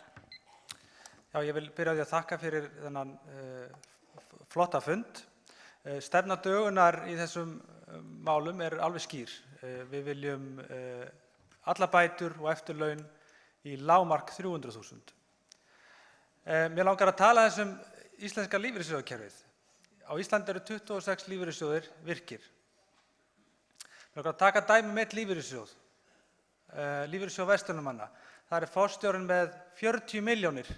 Já, ég vil byrja á því að þakka fyrir þennan flotta fund. Stefna dögunar í þessum málum alveg skýr. Við viljum alla bætur og eftirlaun í lágmark 300.000. Mér langar að tala þessum íslenska lífeyrissjóðakerfið. Á Íslandi eru 26 lífeyrissjóðir virkir. Mér langar að taka dæmi með lífeyrissjóð, lífeyrissjóð verslunarmanna. Það forstjórinn með 40 milljónir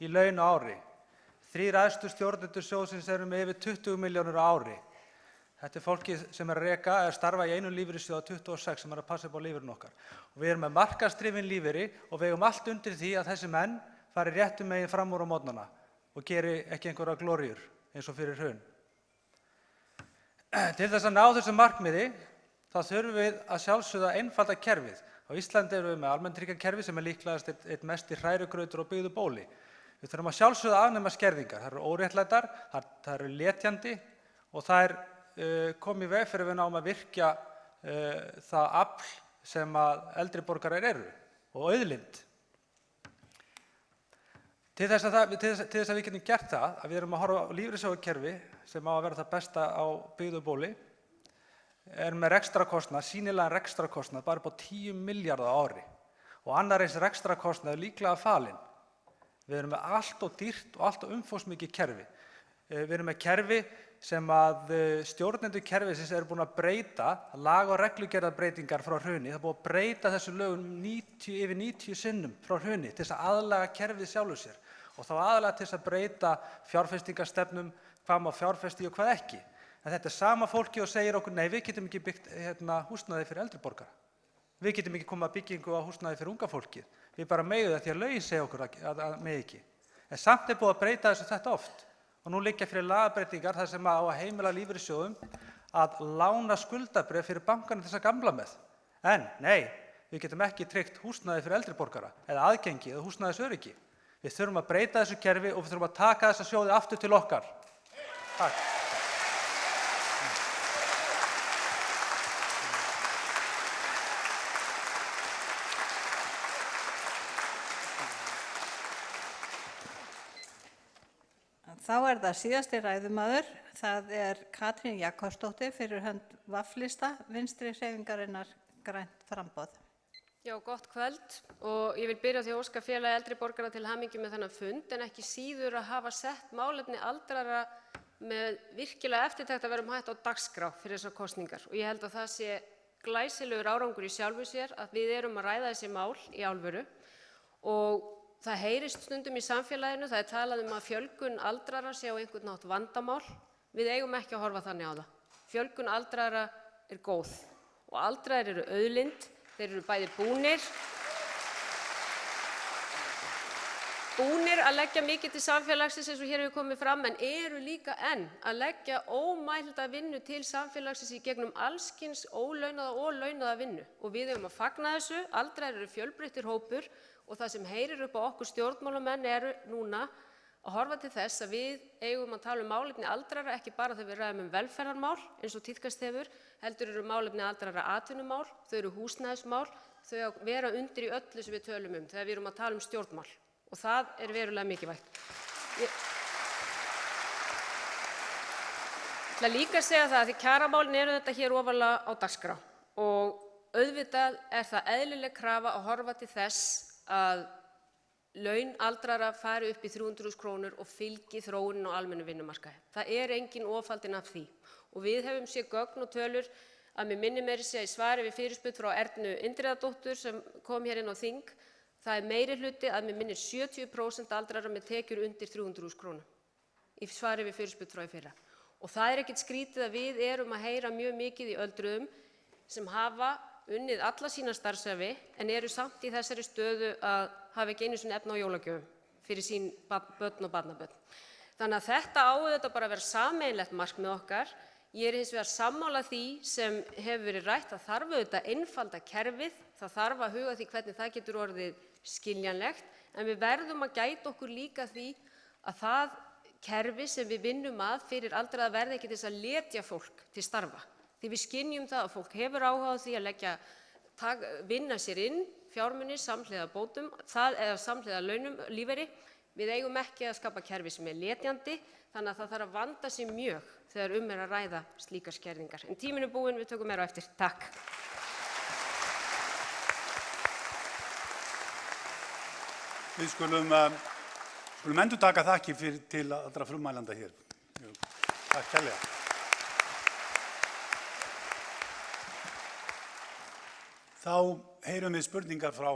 í laun á ári. 3 æðstu stjórnendur sjóðsins eru með yfir 20 milljónir á ári. Þetta fólkið sem að reka starfa í einu lífeyrissjóð 26 sem að passa upp á lífeyrinn okkar. Og við með markaðsdrifin lífeyri og við allt undir því að þessi menn fari réttum megin fram úr á morgnana og geri ekki einhverja glóríur eins og fyrir hrun. Til þess að ná þessu markmiði þá þurfum við að sjálfsögða einfalda kerfið. Á Íslandi erum við með almannatryggingakerfi sem líklegast eitt mesti hrærigrautur á byggðu bóli. Við þurfum að sjálfsögða afnema skerðingar. Það eru óréttlætar, það eru letjandi og það komið í veg fyrir við náum að virkja það afl sem að eldri borgarar eru og auðlind. Til þess að við getum gert það, að við erum að horfa á lífeyrissjóðakerfi sem á að vera það besta á byggðu bóli, með rekstrakostnað, sýnilegan rekstrakostnað, bara upp á 10 milljarða á ári. Og annar eins rekstrakostnað líklega falinn. Við erum með allt og dýrt og allt og umfangsmikið kerfi. Við erum með kerfi sem að stjórnendur kerfisins eru búin að breyta, laga- og reglugerðarbreytingar frá hruni. Það er búið að breyta þessu lögum yfir 90 sinnum frá hruni til þess að aðlaga kerfið sjálfu sér. Og þá aðalega til þess að breyta fjárfestingarstefnum, hvað má fjárfesti og hvað ekki. En þetta sama fólki og segir okkur, nei, við getum ekki byggt húsnæði fyrir eldri borgara. Við getum ekki komið að byggingu á húsnæði fyrir unga fólkið. Við bara megum það því að lögin segja okkur að með ekki. En samt búið að breyta þessu þetta oft. Og nú liggja fyrir lagabreytingar þar sem á að heimila lífeyrissjóðum að lána skuldabréf fyrir bankana til þess að gamla með. En, nei, við getum ekki tryggt húsnæði fyrir eldri borgara eða aðgengi eða húsnæðisöryggi. Við þurfum að breyta þessu kerfi og við þurfum að taka þessa sjóði aftur til okkar. Takk. Þá það síðasti ræðumaður, það Katrín Jakobsdóttir fyrir hönd VAFF-lista, Vinstri hreyfingarinnar grænt framboð. Já, gott kvöld og ég vil byrja á því að óska Félagi eldri borgara til hamingju með þennan fund en ekki síður að hafa sett málefni aldraðra með virkilega eftirtekt að verum hægt á dagskrá fyrir þessar kosningar og ég held að það sé glæsilegur árangur í sjálfu sér að við erum að ræða þessi mál í alvöru og það heyrist stundum í samfélaginu, það talað að fjölgun aldrara sé á einhvern nátt vandamál. Við eigum ekki að horfa þannig á það. Fjölgun aldrara góð og aldraðir eru auðlind, þeir eru bæði búnir að leggja mikið til samfélagsins eins og hér hefur komið fram en eru líka enn að leggja ómælda vinnu til samfélagsins í gegnum allskyns ólaunaða og launaða vinnu og við eigum að fagna þessu. Aldraðir eru fjölbreyttur hópur og það sem heyrir upp á okkur stjórnmálamenn eru núna að horfa til þess að við eigum að tala málefni aldrara ekki bara þegar við ræðum velferðarmál eins og tíðkast hefur, heldur eru málefni aldrara atvinnumál, þau eru húsnæðismál, þau að vera undir í öllu sem við tölum þegar við erum að tala stjórnmál og það verulega mikilvægt. Ég ætla líka að segja það að því kjaramálin eru þetta hér ofarlega á dagskrá og auðvitað það eðlileg krafa að horfa til þess að laun aldrara fari upp í 300.000 krónur og fylgi þróunin á almennum vinnumarkaði. Það engin ofaldinn af því og við höfum séð gögn og tölur að mig minnir meira að segja í svari við fyrirspurn frá Ernu Indriðadóttur sem kom hér inn á þing. Það meiri hluti að mig minnir 70% aldrara með tekjur undir 300.000 krónur í svari við fyrirspurn frá í fyrra. Og það ekkert skrítið að við erum að heyra mjög mikið í öldruðum sem hafa unnið alla sína starfsævi en eru samt í þessari stöðu að hafa ekki einu sinni efni á jólagjöfum fyrir sín börn og barnabörn. Þannig að þetta á auðvitað bara að vera sameiginlegt markmið okkar. Ég hins vegar sammála því sem hefur verið rætt að þarf auðvitað einfalda kerfið, það þarf að huga því hvernig það getur orðið skiljanlegt, en við verðum að gæta okkur líka því að það kerfi sem við vinnum að fyrir aldraða verði ekki til þess að letja fólk til starfa. Því við skynjum það að fólk hefur áhuga á því að vinna sér inn fjármuni samhliða bótum, eða samhliða launum, lífeyri. Við eigum ekki að skapa kerfi sem letjandi, þannig að það þarf að vanda sig mjög þegar að ræða slíkar skerðingar. En tíminn búinn, við tökum meira á eftir. Takk. Við skulum endurtaka þakkir til allra frummælanda hér. Takk kærlega. Þá heyrum við spurningar frá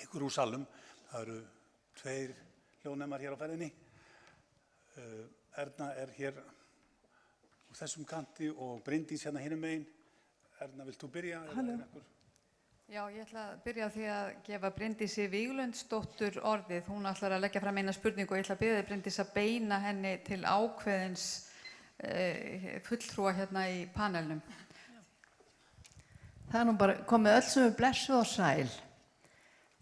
ykkur úr salnum. Það eru 2 hljóðnemar hér á ferðinni. Erna hér úr þessum kanti og Bryndís hérna hinum megin. Erna, vilt þú byrja? Halló. Já, ég ætla að byrja á því að gefa Bryndísi Víglundsdóttur orðið. Hún ætlar að leggja fram eina spurningu og ég ætla að biðja Bryndís að beina henni til ákveðins fulltrúa hérna í panelnum. Það nú bara komið öll sem blessuð og sæl.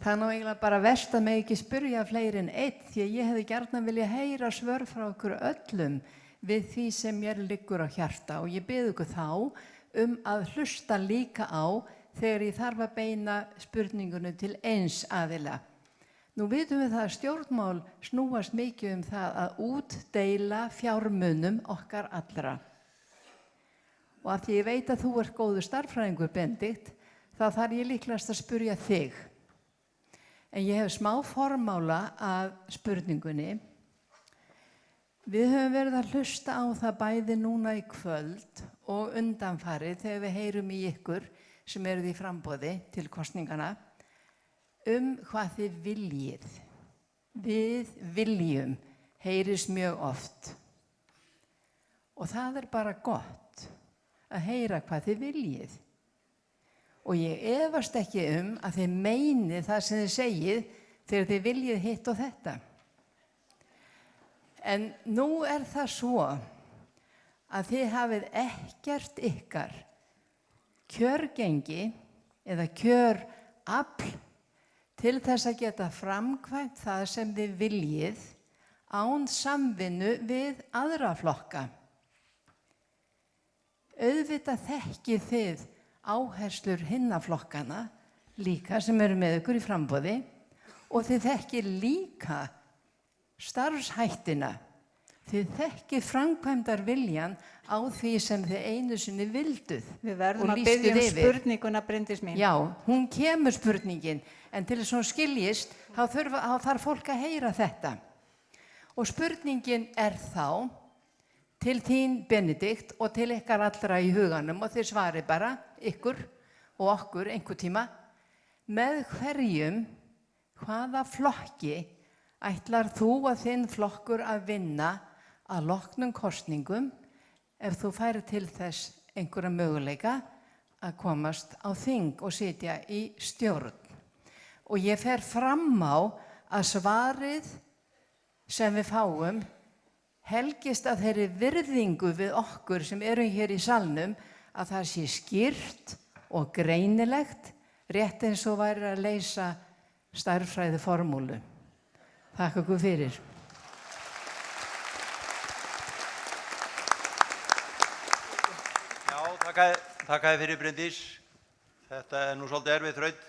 Það nú eiginlega bara verst að mig ekki spyrja fleiri en einn því að ég hefði gjarnan vilja heyra svör frá okkur öllum við því sem mér liggur á hjarta og ég bið ykkur þá að hlusta líka á þegar ég þarf að beina spurningunum til eins aðila. Nú vitum við það að stjórnmál snúast mikið það að útdeila fjármunum okkar allra. Og af því ég veit að þú ert góður starffræðingur, Benedikt, þá þarf ég líklegast að spyrja þig. En ég hef smá formála að spurningunni. Við höfum verið að hlusta á það bæði núna í kvöld og undanfarið þegar við heyrum í ykkur sem eruð í framboði til kosningana, hvað þið viljið. Við viljum heyrist mjög oft. Og það bara gott að heyra hvað þið viljið. Og ég efast ekki að þið meinið það sem þið segið þegar þið viljið hitt og þetta. En nú það svo að þið hafið ekkert ykkar kjörgengi eða kjörafl til þess að geta framkvæmt það sem þið viljið án samvinnu við aðra flokka. Auðvitað þekkið þið áherslur hinna flokkana líka sem eru með ykkur í framboði og þið þekkið líka starfshættina. Þið þekkið framkvæmdar viljan á því sem þið einu sinni vilduð. Við verðum að biðja spurninguna, Bryndís mín. Já, hún kemur spurningin, en til þess að hún skiljist, þá þarf fólk að heyra þetta. Og spurningin þá, til þín Benedikt og til ykkar allra í huganum og þið svari bara ykkur og okkur einhver tíma með hverjum, hvaða flokki ætlar þú og þinn flokkur að vinna að loknum kosningum ef þú færi til þess einhverja möguleika að komast á þing og sitja í stjórn. Og ég fer fram á að svarið sem við fáum helgist að þeirri virðingu við okkur sem erum hér í salnum að það sé skýrt og greinilegt rétt eins og væri að leysa stærðfræði formúlu. Þakka ykkur fyrir. Já, þakka þér fyrir Bryndís. Þetta nú svolítið erfið þraut.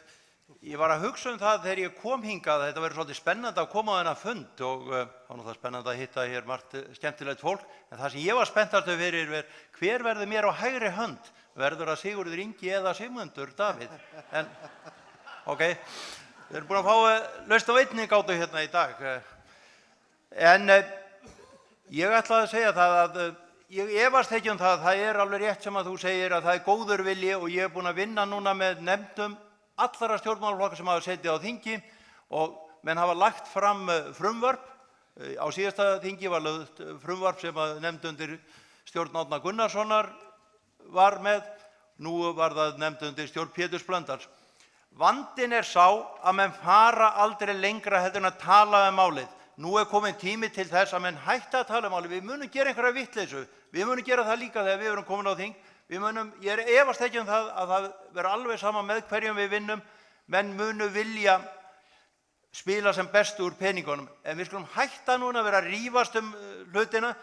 Ég var að hugsa það þegar ég kom hingað að þetta verður svolítið spennandi að koma á þennan fund og það var náttúrulega spennandi að hitta hér margt skemmtilegt fólk. En það sem ég var spenntastur fyrir hver verður mér á hægri hönd? Verður það Sigurður Ingi eða Sigmundur Davíð? En, ok, við erum búin að fá lausn á einni gátu hérna í dag. En ég ætlaði að segja það að ég efast ekki það er alveg rétt sem að þú segir að það er góður vilji og ég er búin að vinna núna með nefndum allra stjórnmálaflokka sem hafa setið á þingi og menn hafa lagt fram frumvarp. Á síðasta þingi var lögð frumvarp sem að nefnd undir stjórn Árna Gunnarssonar var með. Nú var það nefnd undir stjórn Péturs Blöndals. Vandinn er sá að menn fara aldrei lengra heldur en að tala málið. Nú er komin tími til þess að menn hætta að tala málið. Við munum gera einhverja vitleysu. Við munum gera það líka þegar við erum komin á þing. Ég efast ekki það að það verður alveg sama með hverjum við vinnum, menn munu vilja spila sem best úr peningunum. En við skulum hætta núna að vera að rífast hlutina.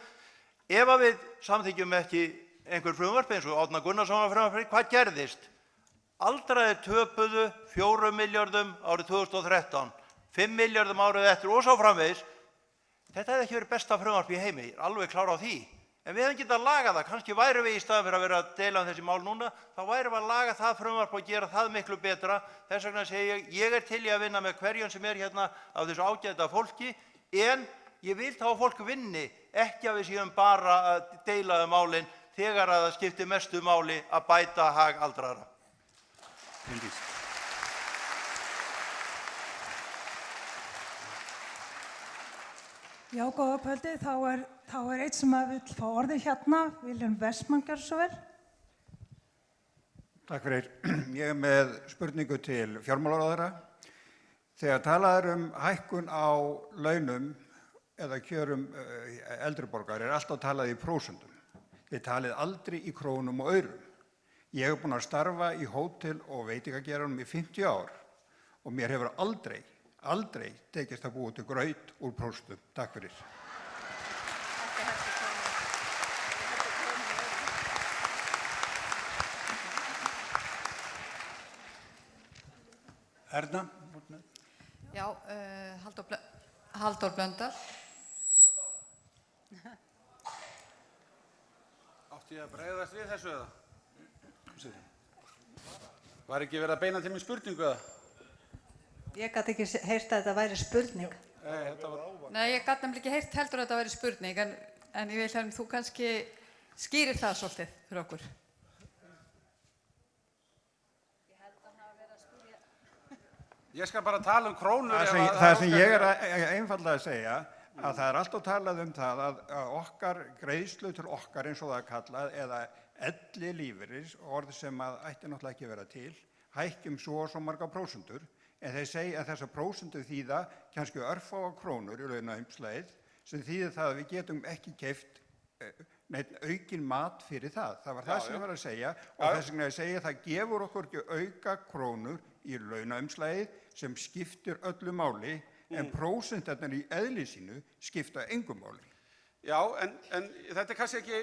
Ef að við samþykjum ekki einhver frumvarp eins og Árna Gunnarssonar frumvarp, hvað gerðist? Aldraðir töpuðu 4 milljörðum árið 2013, 5 milljörðum árið eftir og svo framvegis. Þetta hefði ekki verið besta frumvarp í heimi, ég er alveg klár á því. En við hefum getað að laga það, kannski væri við í staðinn fyrir að vera að deila þessi mál núna, þá væri við að laga það frumvarp og gera það miklu betra. Þess vegna segi ég er til í að vinna með hverjum sem er hérna af þessu ágæta fólki, en ég vil þá að fólk vinni, ekki að við séum bara að deila málin þegar að það skiptir mestu máli að bæta hag aldraðra. Já, góða kvöldi. Þá er einn sem vill fá orðið hérna, Wilhelm Westman, gjörðu svo vel. Takk fyrir. Ég er með spurningu til fjármálaráðherra. Þegar talað er hækkun á launum eða kjörum eldri borgara er alltaf talað í prósentum. Þið talið aldrei í krónum og aurum. Ég hef búin að starfa í hótel- og veitingageiranum í 50 ár og mér hefur aldrei tekist að búa til graut úr prósentum. Takk fyrir. Erna? Já, Halldór Blöndal. Átti ég að bregðast við þessu eða? Var ekki verið að beina til mér spurningu eða? Ég gat ekki heyrt að þetta væri spurning. Nei, ég gat nefnilega ekki heyrt heldur að þetta væri spurning, en ég vil að þú kannski skýrir það svolítið fyrir okkur. Ég skal bara tala krónur. Það sem ég er einfaldlega að segja, að það er alltaf talað það að okkar greiðslu til okkar eins og það er kallað, eða ellilífeyris, orð sem að ætti náttúrulega ekki að vera til, hækkjum svo og svo marga prósentur, en þeir segja að þessar prósentur þýða kannski örfáa krónur í launaumslagið, sem þýðir það að við getum ekki keypt aukinn mat fyrir það. Það var það sem ég var að segja og þess vegna ég segja að það gefur okkur ekki auka krónur í launaumslagið sem skiptir öllu máli, en prósentarnir í eðli sínu skipta engu máli. Já, en þetta er kannski ekki...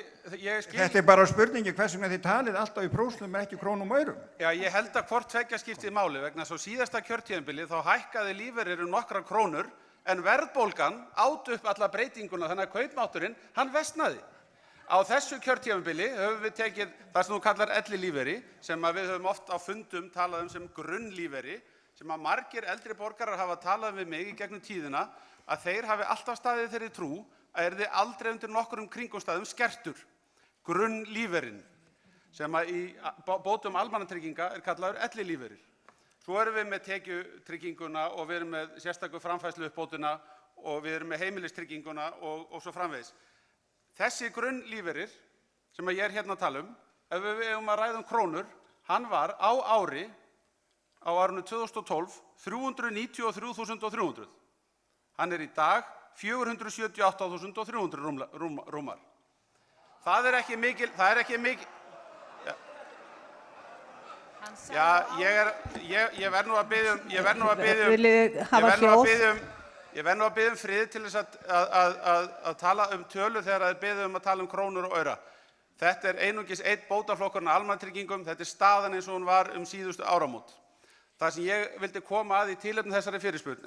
Þetta er bara spurningi hvers vegna þið talið alltaf í prósentum en ekki krónum og aurum. Já, ég held að hvort tveggja skiptið máli vegna svo síðasta kjörtímabili þá hækkaði lífeyrir nokkrar krónur en verðbólgan át upp alla breytinguna þannig að kaupmátturinn, hann versnaði. Á þessu kjörtímabili höfum við tekið það sem þú kallar ellilífeyri sem við höfum oft á fundum talað sem grunnlífeyri sem að margir eldri borgarar hafa talað við mig í gegnum tíðina að þeir hafi alltaf staðið þeirri trú yrði aldrei undir nokkrum kringumstæðum skertur grunnlífeyririnn sem í bótum almannatrygginga kallaður ellilífeyrir. Svo erum við með tekjutrygginguna og við erum með sérstaku framfærsluuppbótina og við erum með heimilistrygginguna og svo framvegis. Þessi grunnlífeyrir sem ég hérna að tala ef við eigum að ræða krónur, hann var á árinu 2012 393.300. Hann í dag 478.300 rúmar. Það ekki mikil. Já, ég verð nú að biðja frið til þess að tala tölur þegar það beðið að tala krónur og aura. Þetta einungis einn bótaflokkurinn af almannatryggingum, þetta staðan eins og hún var síðustu áramót. Það sem ég vildi koma að í tilefni þessari fyrirspurn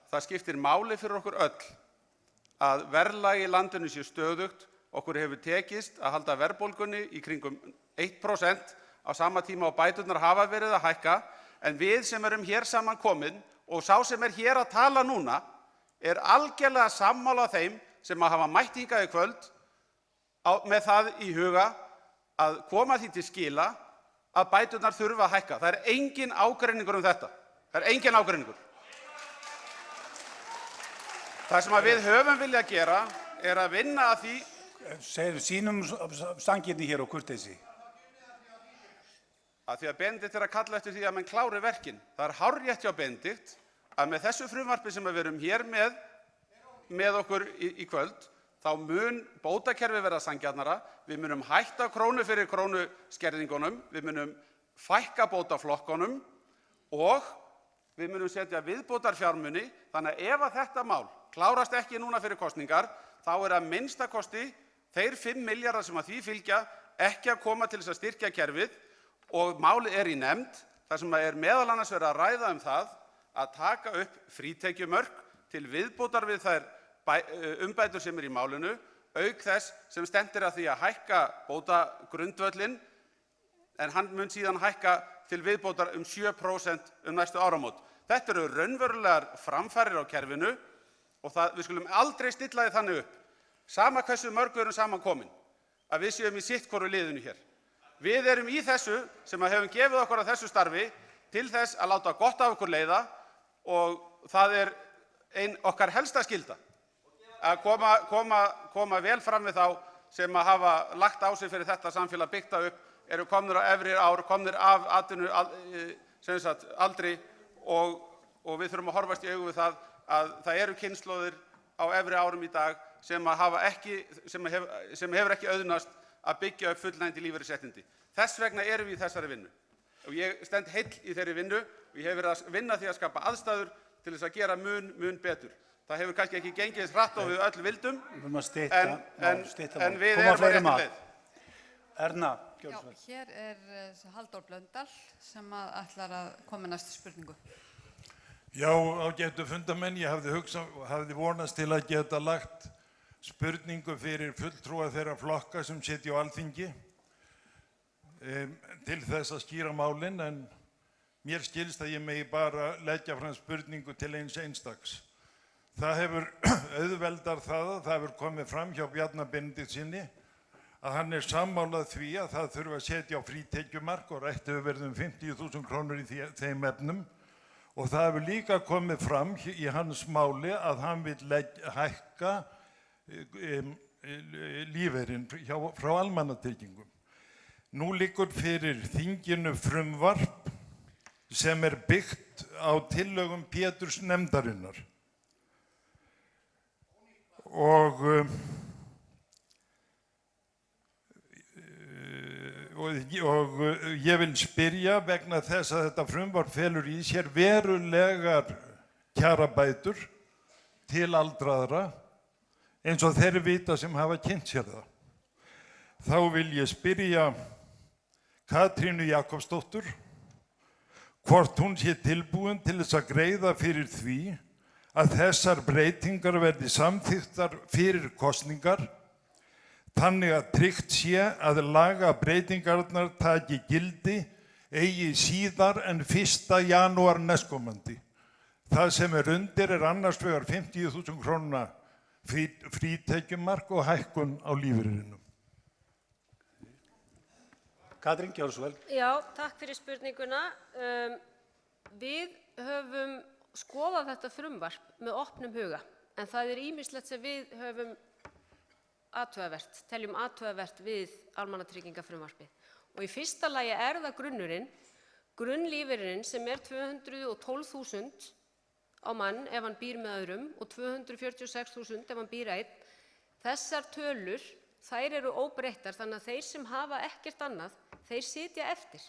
það skiptir máli fyrir okkur öll að verðlag í landinu sé stöðugt. Okkur hefur tekist að halda verðbólgunni í kringum 1% á sama tíma og bæturnar hafa verið að hækka, en við sem erum hér saman komin og sá sem hér að tala núna algerlega sammála þeim sem hafa mætt hingað í kvöld með það í huga að koma því til skila að bæturnar þurfa að hækka. Það engin ágreiningur þetta. Það engin ágreiningur. Það sem við höfum viljað gera að vinna að því. Sýnum sanngirni hér og kurteisi. Að því að Benedikt að kalla eftir því að menn klári verkin. Það hárrétt hjá Benedikt að með þessu frumvarpi sem við erum hér með okkur í kvöld, þá mun bótakerfi verða sanngjarnara, við munum hætta krónu fyrir krónu skerðingunum, við munum fækka bótaflokkunum og við munum setja viðbótarfjármuni, þannig að ef þetta mál klárast ekki núna fyrir kosningar, þá að minnsta kosti þeir 5 milljarðar sem að því fylgja ekki að koma til þess að styrkja kerfið og málið í nefnd, þar sem meðal annars verið að ræða það að taka upp frítekjumörk til viðbótar við þær umbætur sem í málinu, auk þess sem stendur að því að hækka bótagrundvöllinn, en hann mun síðan hækka til viðbótar 7% næstu áramót. Þetta eru raunverulegar framfarir á kerfinu og við skulum aldrei stilla því þannig upp, sama hversu mörg við erum saman komin, að við séum í sitt hvoru liðinu hér. Við erum í þessu sem hefum gefið okkur að þessu starfi til þess að láta gott af okkur leiða og það ein okkar helsta skylda að koma vel fram við þá sem hafa lagt á sig fyrir þetta samfélag byggta upp, eru komnir á efri ár, komnir af aldri og við þurfum að horfast í augu við það að það eru kynslóðir á efri árum í dag sem hefur ekki auðnast að byggja upp fullnægjandi lífeyrisréttindi. Þess vegna erum við í þessari vinnu. Og ég stend heill í þeirri vinnu og ég hef verið að vinna því að skapa aðstæður til þess að gera mun betur. Það hefur kannski ekki gengið hratt og við öll vildum, en við erum á réttri leið. Erna, já, hér Halldór Blöndal sem ætlar að koma næstu spurningu. Já, ágætu fundamenn, ég hafði vonast til að geta lagt spurningu fyrir fulltrúa þeirra flokka sem sitja á Alþingi til þess að skýra málin, en mér skilst að ég megi bara leggja fram spurningu til eins einstaks. Það hefur auðveldar það hefur komið fram hjá Bjarna Benediktssyni að hann sammálað því að það þurfi að setja á frítekjumark og rætt hefur verið 50.000 krónur í þeim efnum. Og það hefur líka komið fram í hans máli að hann vil hækka lífeyrinn frá almannatryggingum. Nú liggur fyrir þinginu frumvarp sem byggt á tillögum Péturs nefndarinnar. Og ég vil spyrja vegna þess að þetta frumvarp felur í sér verulegar kjarabætur til aldraðra eins og þeir vita sem hafa kynnt sér það. Þá vil ég spyrja Katrínu Jakobsdóttur hvort hún sé tilbúin til þess að greiða fyrir því að þessar breytingar verði samþykktar fyrir kosningar, þannig að tryggt sé að lagabreytingarnar taki gildi eigi síðar en 1. janúar næstkomandi. Það sem undir annars vegar 50.000 króna frítekjumark og hækkun á lífeyrinum. Katrín, gjörðu svo vel. Já, takk fyrir spurninguna. Við höfum skoðað þetta frumvarp með opnum huga, en það er ýmislegt sem við höfum teljum athugavert við almannatryggingafrumvarpið. Og í fyrsta lagi er það grunnlífeyrinn sem er 212.000 á mann ef hann býr með öðrum og 246.000 ef hann býr einn. Þessar tölur, þær eru óbreyttar, þannig að þeir sem hafa ekkert annað, þeir sitja eftir.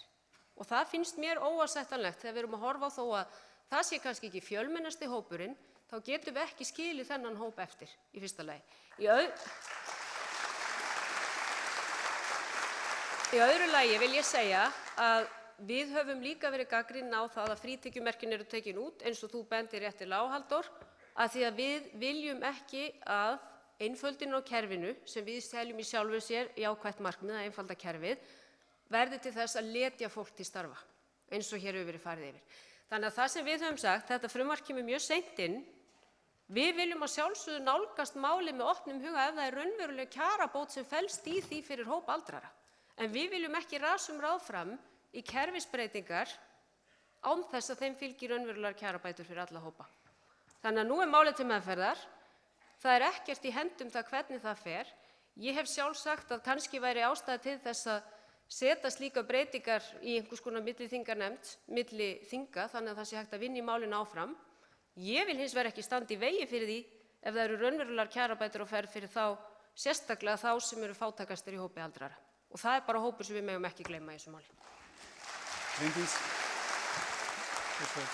Og það finnst mér óásættanlegt þegar við erum að horfa á þó að það sé kannski ekki fjölmennasti hópurinn, þá getum við ekki skilið þennan hóp eftir í fyrsta lagi. Í öðru lagi vil ég segja að við höfum líka verið gagnrýnin á það að frítekjumerkin eru tekin út, eins og þú bendir réttilega á, Halldór, að því að við viljum ekki að einföldun á kerfinu, sem við teljum í sjálfu sér jákvætt markmið að einfalda kerfið, verði til þess að letja fólk til starfa, eins og hér hefur verið farið yfir. Þannig að það sem við höfum sagt, þetta frumvarp kemur mjög seint inn, við viljum að sjálfsögðu nálgast málið með opnum huga ef það er raunveruleg kjarabót sem felst í því fyrir hóp aldrara. En við viljum ekki rasum ráð fram í kerfisbreytingar án þess að þeim fylgir raunverulegar kjarabætur fyrir alla hópa. Þannig að nú er málið til meðferðar. Það er ekkert í hendum það hvernig það fer. Ég hef sjálf sagt að kannski væri ástæða til þess að setja slíka breytingar í einhvers konar milliþinganefnd, milli þinga, þannig að það sé hægt að vinna í málinu áfram. Ég vil hins vegar ekki standa í vegi fyrir því ef það eru raunverulegar kjarabætur á ferð fyrir þá, sérstaklega þá sem eru fátækastir í hópi aldrara. Og það er bara hópur sem við megum ekki gleyma í þessu máli. Bryndís.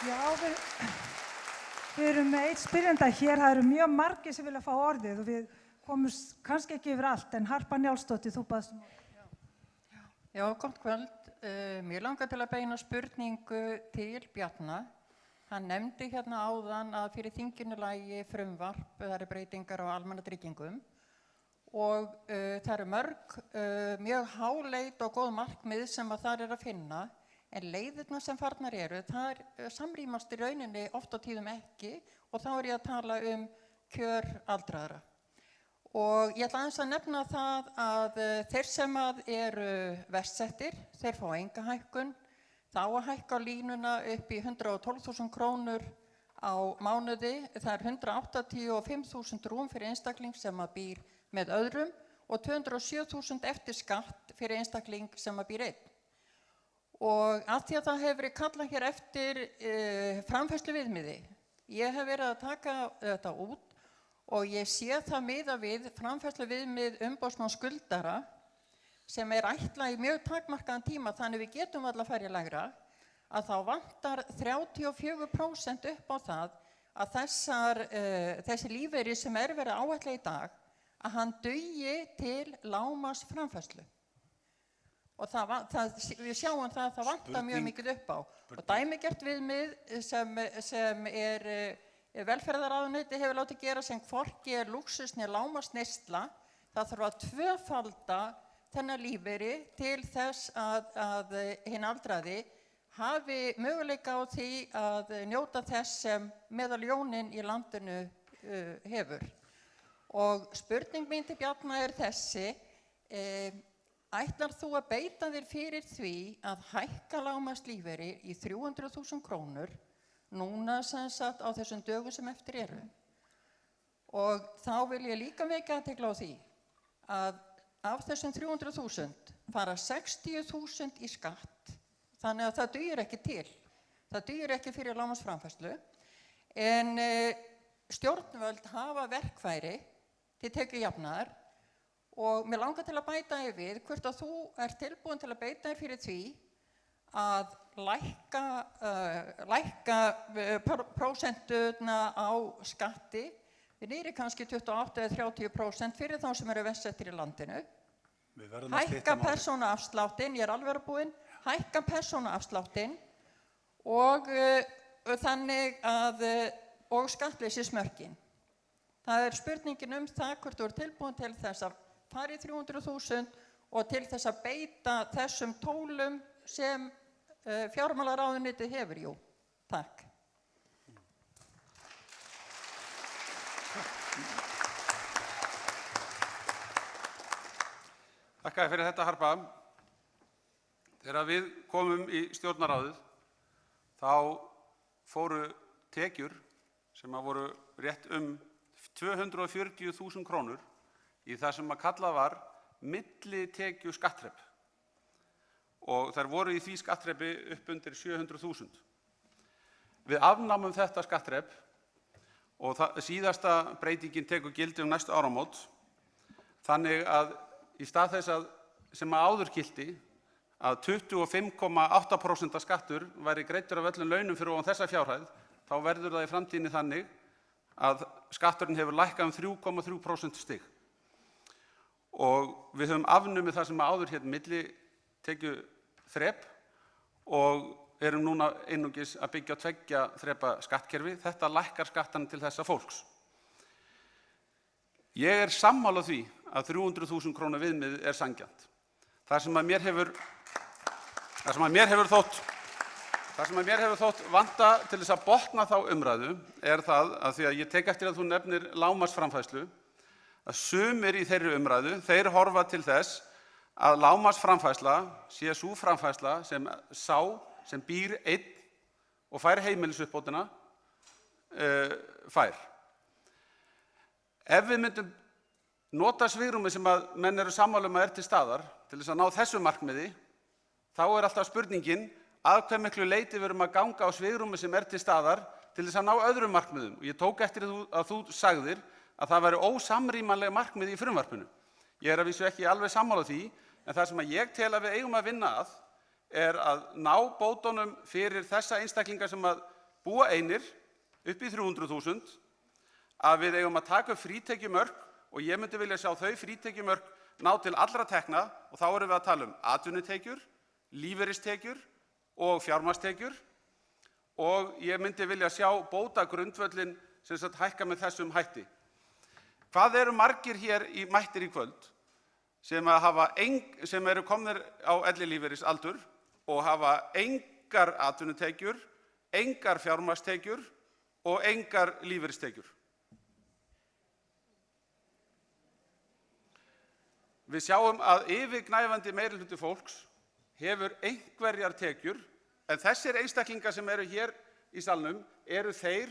Já, við erum með eitt spyrjanda hér, það eru mjög margir sem vilja fá orðið og við komumst kannski ekki yfir allt, en Harpa Njálsdóttir, þú baðst orðið. Já, gott kvöld. Mér langar til að beina spurningu til Bjarna. Hann nefndi hérna áðan að fyrir þinginu lægi frumvarp, það eru breytingar á almannatryggingum og það eru mjög háleit og góð markmið sem að þar er að finna, en leiðirnar sem farnar eru, það samrýmast í rauninni oft á tíðum ekki og þá er ég að tala kjör aldraðra. Og ég ætla aðeins að nefna það að þeir sem eru verst settir, þeir fá enga hækkun. Það á að hækka línuna upp í 112.000 krónur á mánuði. Það er 185.000 rúm fyrir einstakling sem býr með öðrum og 207.000 eftir skatt fyrir einstakling sem býr einn. Og að því að það hefur verið kallað hér eftir framfærsluviðmiði. Ég hef verið að taka þetta út og ég sé það miðað við framfærsluviðmið umboðsmanns skuldara sem ætlað í mjög takmarkaðan tíma, þannig við getum varla að fara í lægra, að þá vantar 34% upp á það að þessi lífeyrir sem verið áætlað í dag, að hann dugi til lágmarks framfærslu. Og við sjáum það að það vantar mjög mikið upp á. Og dæmigert viðmið sem velferðarráðuneyti hefur látið gera sem hvorki lúxus né lágmarksneysla, það þarf að tvöfalda þennan lífeyri til þess að hinn aldraði hafi möguleika á því að njóta þess sem meðaljónin í landinu hefur. Og spurning mín til Bjarna er þessi, ætlar þú að beita þér fyrir því að hækka lágmarkslífeyri í 300.000 krónur núna sem sagt á þessum dögum sem eftir eru? Og þá vil ég líka vekja athygli á því að af þessum 300.000 fara 60.000 í skatt, þannig að það dugir ekki til. Það dugir ekki fyrir lágmarksframfærslu, en stjórnvöld hafa verkfæri til tekjujafnaðar og mér langar til að bæta við hvort að þú ert tilbúin til að beita þér fyrir því að lækka prósentuna á skatti við niðri kannski 28 eða 30% fyrir þá sem eru verst settir í landinu. Hækka persónuafsláttinn, ég alveg búinn, hækka persónuafsláttinn og þannig að og skattleysismörkin. Það er spurningin það hvort þú ert tilbúin til þess að fara í 300.000 og til þess að beita þessum tólum sem fjármálaráðuneytið hefur, jú. Takk. Þakka þér fyrir þetta, Harpa. Þegar við komum í stjórnarráðið þá fóru tekjur sem voru rétt 240.000 krónur í það sem kallað var millitekjuskattþrep og þær voru í því skattþrepi upp undir 700.000. Við afnámum þetta skattþrep og síðasta breytingin tekur gildi næstu áramót, þannig að í stað þess að sem áður gilti að 25,8% skattur væri greiddur af öllum launum fyrir ofan þessa fjárhæð, þá verður það í framtíðinni þannig að skatturinn hefur lækkað 3,3% stig. Og við höfum afnumið það sem áður hét millitekjuþrep og erum núna einungis að byggja 2 þrepa skattkerfi. Þetta lækkar skattann til þessa fólks. Ég sammála því að 300.000 króna viðmið sanngjarnt. Það sem að mér hefur þótt vanta til þess að botna þá umræðu það að því að ég tek eftir að þú nefnir lágmarksframfærslu, að sumir í þeirri umræðu, þeir horfa til þess að lágmarksframfærsla sé sú framfærsla sem sá sem býr einn og fær heimilisuppbótina fær. Ef við myndum nota svigrúmið sem að menn eru sammála að til staðar til þess að ná þessu markmiði, þá alltaf spurningin að hve miklu leyti við erum að ganga á svigrúmið sem til staðar til þess að ná öðrum markmiðum. Og ég tók eftir að þú sagðir að það væri ósamrýmanleg markmið í frumvarpinu. Ég að vísu ekki alveg sammála því, en það sem að ég tel að við eigum að vinna að ná bótunum fyrir þessa einstaklinga sem að búa einir upp í 300.000, að við eigum að taka upp frítekjumörk og ég myndi vilja sjá þau frítekjumörk ná til allra tekna og þá erum við að tala atvinnutekjur, lífeyristekjur og fjármagnstekjur og ég myndi vilja sjá bótagrundvöllinn sem sagt hækka með þessum hætti. Hvað eru margir hér mættir í kvöld sem eru komnir á ellilífeyrisaldur og hafa engar atvinnutekjur, engar fjármagnstekjur og engar lífeyristekjur? Við sjáum að yfirgnæfandi meirihluti fólks hefur einhverjar tekjur, en þessir einstaklingar sem eru hér í salnum eru þeir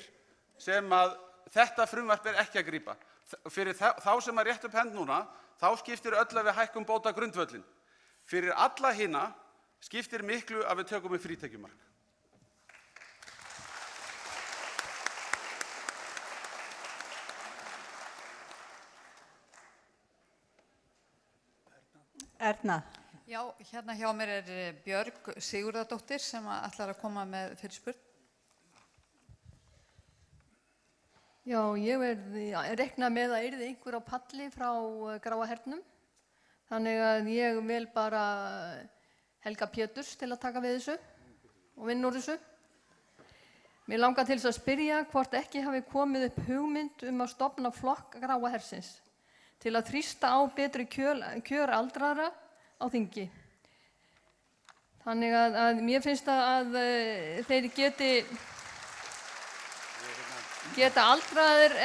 sem að þetta frumvarp ekki að grípa. Fyrir þá sem að rétta upp hönd núna, þá skiptir öllu að við hækkum bótagrundvöllinn. Fyrir alla hina skiptir miklu að við tökum upp frítekjumark. Erna. Já, hérna hjá mér Björg Sigurðardóttir sem ætlar að koma með fyrirspurn. Já, ég reikna með að yrði einhver á palli frá Gráa hernum. Þannig að ég vil bara Helga Péturs til að taka við þessu og vinna úr þessu. Mér langar til þess að spyrja hvort ekki hafi komið upp hugmynd að stofna flokk Gráa hersins til að þrýsta á betri kjör aldraðra á þingi. Þannig að mér finnst að þeir geta aldraðir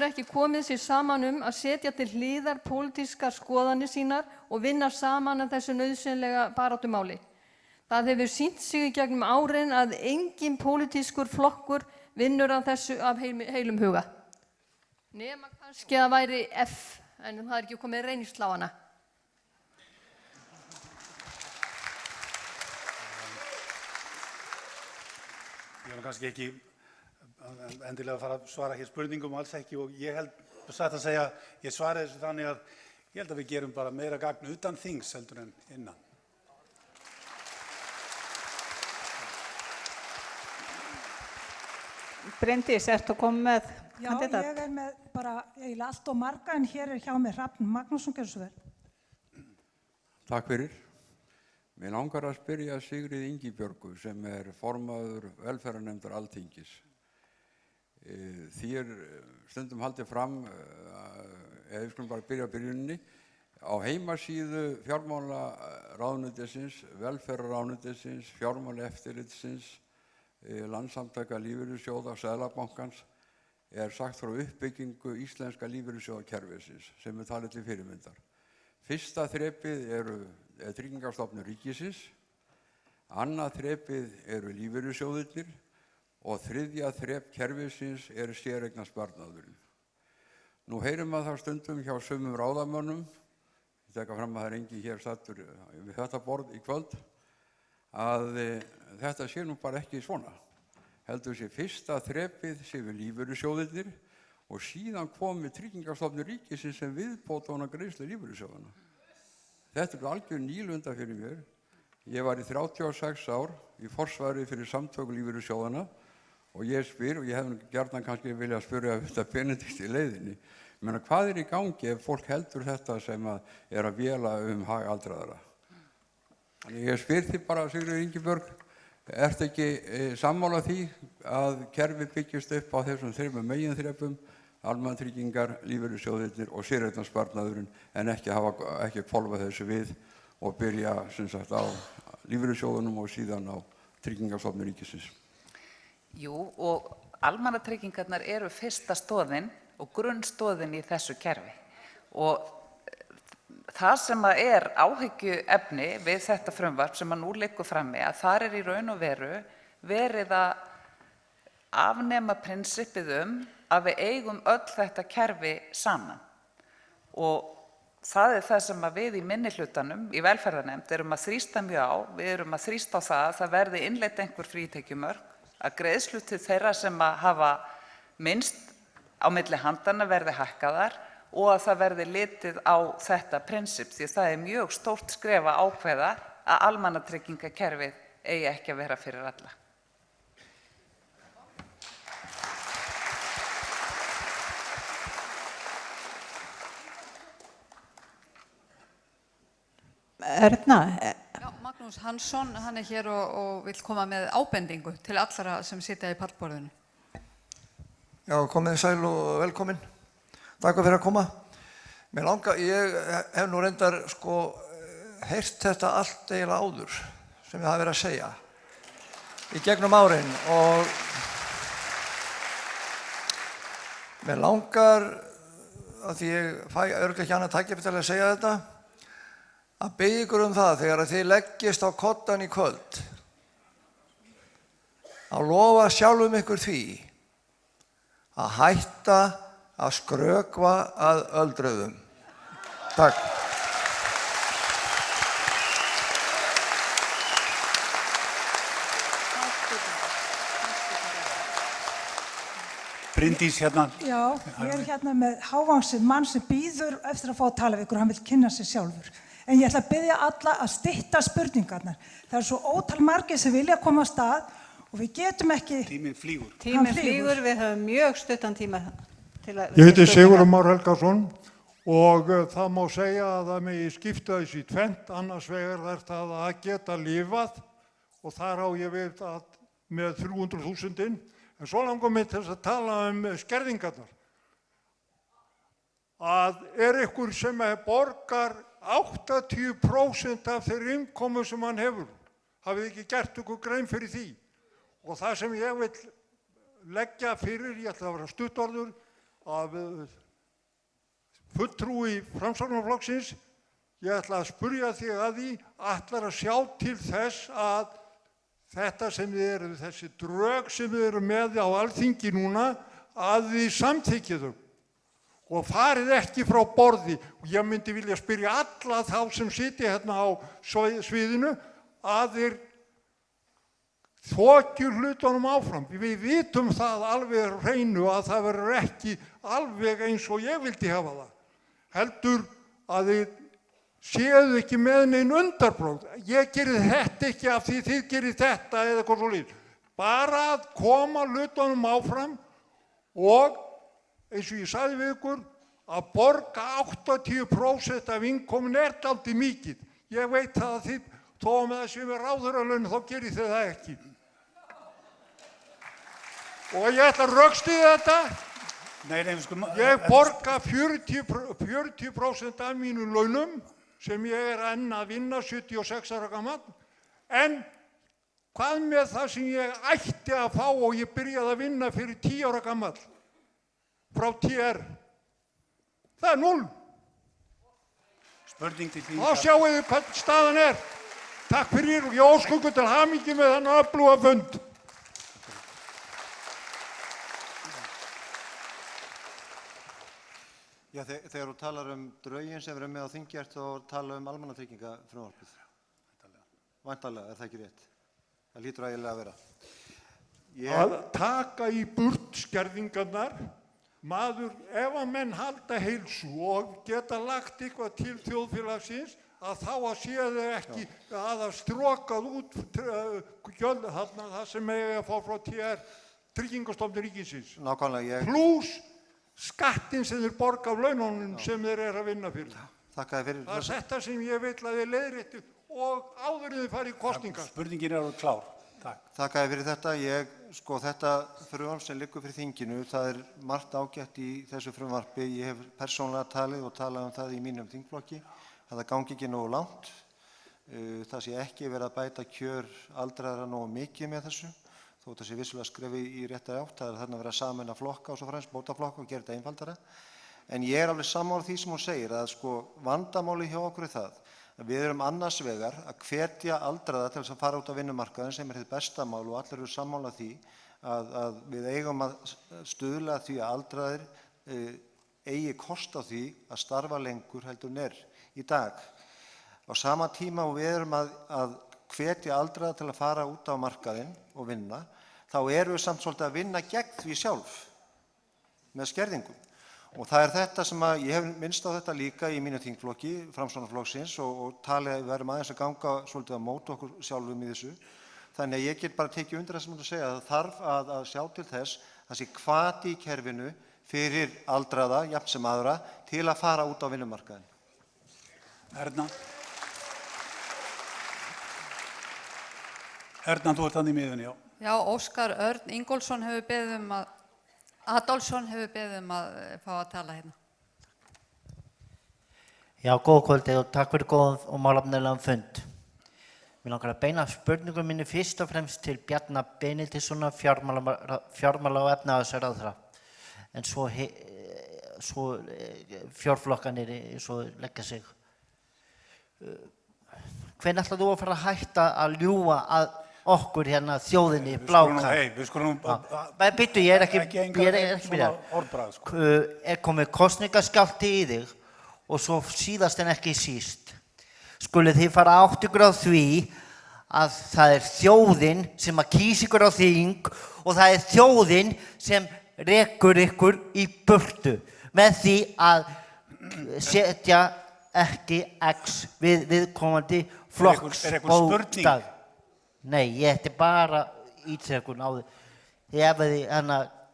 ekki komið sér saman að setja til hliðar pólitískar skoðanir sínar og vinna saman að þessu nauðsynlega baráttumáli. Það hefur sýnt sig í gegnum árin að engin pólitískur flokkur vinnur að þessu af heilum huga. Nema kannski að væri F, en það ekki komið reynsla á hana. Ég kannski ekki endilega að fara að svara hér spurningum alls ekki og ég held satt að segja, ég svaraði þessu þannig að ég held að við gerum bara meira gagn utan þings heldur en innan. Bryndís, ertu að koma með kandidat? Já, ég með bara eiginlega allt og marga en hér hjá mér Hrafn Magnússon, gjörðu svo vel. Takk fyrir. Mér langar að spyrja Sigríði Ingibjörgu sem formaður velferðarnefndar Alþingis. Því stundum haldið fram, við skulum bara byrja á byrjuninni, á heimasíðu fjármálaráðuneytisins, velferðarráðuneytisins, fjármálaeftirlitsins, Landssamtaka lífeyrissjóða, Seðlabankans sagt frá uppbyggingu íslenska lífeyrissjóðakerfisins sem talið til fyrirmyndar. Fyrsta þrepið er Tryggingastofnun ríkisins, annað þrepið eru lífeyrissjóðirnir og þriðja þrep kerfisins séreignarsparnaðurinn. Nú heyrum maður það stundum hjá sumum ráðamönnum, ég tek fram að það enginn hér stattur við þetta borð í kvöld, að þetta sé nú bara ekki svona. Heldur sé fyrsta þrepið sé við lífeyrissjóðirnir og síðan komi Tryggingastofnun ríkisins sem viðbót á greiðslu lífeyrissjóðanna. Þetta algjör nýlunda fyrir mér. Ég var í 36 ár í forsvari fyrir samtök lífeyrissjóðanna og ég spyr, og ég hefði gjarnan kannski viljað spyrja þetta Benedikt í leiðinni, hvað í gangi ef fólk heldur þetta sem að véla hag aldraðra? Þannig ég spyr því bara, Sigríður Ingibjörg, ertu ekki sammála því að kerfið byggjast upp á þessum þremur meginþrepum, almannatryggingar, lífeyrissjóðirnir og séreignarsparnaðurinn, en ekki hvolfa þessu við og byrja sem sagt á lífeyrissjóðunum og síðan á Tryggingastofnun ríkisins? Jú, og almannatryggingarnar eru fyrsta stoðin og grunnstoðin í þessu kerfi. Og það sem er áhyggjuefni við þetta frumvarp sem nú liggur frammi, að þar í raun og veru verið að afnema prinsippið að við eigum öll þetta kerfi saman. Og það það sem við í minnihlutanum í velferðarnefnd erum að þrýsta mjög á. Við erum að þrýsta á það að það verði innleidd einhver frítekjumörk, að greiðslur til þeirra sem hafa minnst á milli handanna verði hækkaðar og að það verði litið á þetta prinsipp, því það mjög stórt skref að ákveða að almannatryggingakerfið eigi ekki að vera fyrir alla. Erna? Já, Magnús Hansson, hann hér og vill koma með ábendingu til allra sem sitja í pallborðinu. Já, komið sæl og velkomin. Takk fyrir að koma. Ég hef nú reyndar heyrt þetta allt eiginlega áður sem ég hafi verið að segja í gegnum árin og mér langar, að því ég fæ örugglega ekki annað tækifæri til að segja þetta, að biðja ykkur það þegar þið leggist á koddann í kvöld að lofa sjálfum ykkur því að hætta að skrökva að öldruðum. Takk. Bryndís hérna. Já, ég hérna með hávaxinn mann sem býður eftir að fá að tala við ykkur, hann vil kynna sig sjálfur. En ég ætla að biðja alla að stytta spurningarnar. Það svo ótal margir sem vilja koma af stað og við getum ekki... Tíminn flýgur. Tíminn flýgur, við höfum mjög stuttan tíma til að... Ég heiti Sigurður Már Helgason og það má segja að það megi skipta þessu í tvennt, annars vegar er það að geta lifað og þar á ég við að með 300.000, en svo langar mig til þess að tala skerðingarnar. Að ykkur sem borgar 80% af þeirri innkomu sem hann hefur, hafið ekki gert ykkur grein fyrir því. Og það sem ég vil leggja fyrir, ég ætla að vera stuttorður, að fulltrúi Framsóknarflokksins, ég ætla að spyrja þig að því, ætlar að sjá til þess að þetta sem þið eru, þessi drög sem þið eru með á Alþingi núna, að þið samþykkið þau. Og farið ekki frá borði. Og ég myndi vilja spyrja alla þá sem sitja hérna á sviðinu að þeir þokju hlutunum áfram. Við vitum það alveg hreinu að það verður ekki alveg eins og ég vildi hafa það. Heldur að þið séu ekki með neinn undarbrögð. Ég gerði þetta ekki af því þið gerði þetta eða eitthvað svoleiðis. Bara að koma hlutunum áfram og eins og ég sagði við ykkur, að borga 80% af innkomin dálítið mikið. Ég veit það að þið, þó með það sem ráðherralaun, þá gerið þið það ekki. Og ég ætla að rökstyðja þetta. Ég borga 40% af mínum launum, sem ég enn að vinna 76 ára gamall, en hvað með það sem ég ætti að fá og ég byrjaði að vinna fyrir 10 ára gamall? frá TR. Það er 0. Spurning til þín. Þá sjáum við hvað staðan er. Takk fyrir og ég óska ykkur til hamingju með þennan öfluga fund. Já, þegar þú talar drögin sem við erum með á þingi ert þá tala almannatryggingafrumvarpið. Væntanlega, er það ekki rétt? Það hlýtur ægilega að vera. Að taka í burt skerðingarnar, maður, ef að menn halda heilsu og geta lagt eitthvað til þjóðfélagsins, að þá að séu þau ekki að hafa strokað út gjöld þarna það sem eiga að fá frá TR, Tryggingastofnun ríkisins. Nákvæmlega, Plús skattinn sem þeir borga af laununum sem þeir eru að vinna fyrir. Þakka þér fyrir. Það er þetta sem ég vil að þið leiðréttið og áður en þið farið í kosningar. Spurningin er klár. Takk. Þakka þér fyrir þetta. Þetta frumvarp sem liggur fyrir þinginu, það er margt ágætt í þessu frumvarpi. Ég hef persónulega talið og talað það í mínum þingflokki að það gangi ekki nógu langt. Það sé ekki verið að bæta kjör aldraðra nógu mikið með þessu. Þótt það sé vissulega skrefi í rétta átt, það er þarna verið að sameina flokka og svo fremst, bótaflokka og gera þetta einfaldara. En ég er alveg sammála því sem hún segir að vandamáli hjá okkur er það að við erum annars vegar að hvetja aldraða til þess að fara út á vinnumarkaðinn sem er hið besta mál og allir eru sammála því að við eigum að stuðla því að aldraðir eigi kost á því að starfa lengur heldur en er í dag. Á sama tíma og við erum að hvetja aldraða til að fara út á markaðinn og vinna, þá erum við samt svolítið að vinna gegn því sjálf með skerðingum. Og það er þetta sem að ég hef minnst á þetta líka í mínu þingflokki, Framsóknarflokksins og talið við erum aðeins að ganga svolítið að móta okkur sjálfum í þessu. Þannig að ég get bara tekið undir það sem þú segja að það þarf að sjá til þess að sé hvati í kerfinu fyrir aldraða, jafnt sem aðra, til að fara út á vinnumarkaðinn. Erna, þú ert þannig í miðunni, já. Já, Óskar Örn Ingólfsson hefur beðið Adolfsson hefur beðið að fá að tala hérna. Já, góð kvöldið og takk fyrir góðan og málefnalegan fund. Mér langar að beina spurningum minni fyrst og fremst til Bjarna Benediktssonar, fjármála- og efnahagsráðherra. En svo fjárflokkanir svo leggja sig. Hvenær ætlar þú að fara að hætta að ljúga að okkur hérna þjóðinni bláka? Við skulum Býttu, ég er ekki byrjað. Er komið kosningaskjálfti í þig og svo síðast en ekki síst. Skulið þið fara átt ykkur á því að það er þjóðin sem að kýsa ykkur á þing og það er þjóðin sem rekur ykkur í burtu með því að setja ekki X við viðkomandi flokks bókstaf. Nei, ég ætti bara ítrekkun á því. Ef þið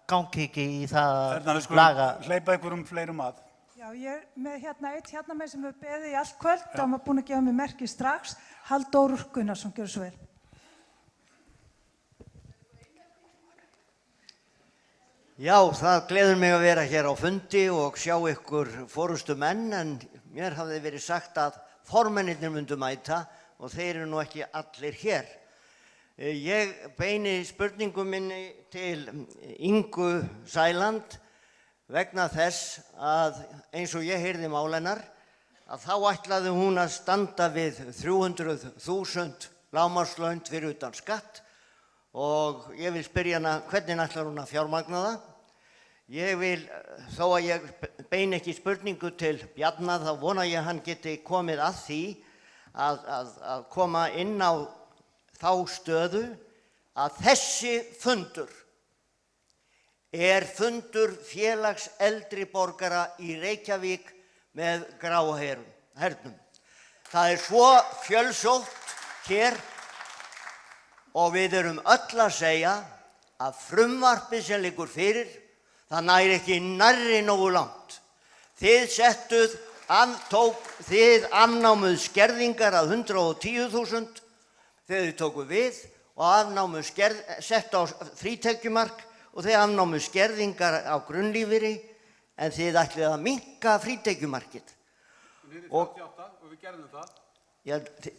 gangi ekki í það að laga. Hleypa einhverjum fleirum að. Já, ég er með eitt með sem hefur beðið í allt kvöld og hann var búinn að gefa mér merki strax. Halldór Gunnarsson, gjörðu svo vel. Já, það gleður mig að vera hér á fundi og sjá ykkur forystumenn en mér hafði verið sagt að formennirnir myndu mæta og þeir eru nú ekki allir hér. Ég beini spurningum minni til Ingu Sæland vegna þess að eins og ég heyrði mál hennar að þá ætlaði hún að standa við 300.000 lágmarkslaun fyrir utan skatt og ég vil spyrja hana hvernig ætlar hún að fjármagna það. Ég vil, þó að ég beini ekki spurningu til Bjarna, þá vona ég að hann geti komið að því að koma inn á þá stöðu að þessi fundur er fundur félags eldri borgara í Reykjavík með gráa hernum. Það er svo fjölsótt hér og við erum öll að segja að frumvarpið sem liggur fyrir, það næri ekki nærri nógu langt. Þið afnámuð skerðingar að 110.000 þegar þið tóku við og sett á frítekjumark og þið afnámuð skerðingar á grunnlífeyri en þið ætlið að minnka frítekjumarkið. Og við gerðum það.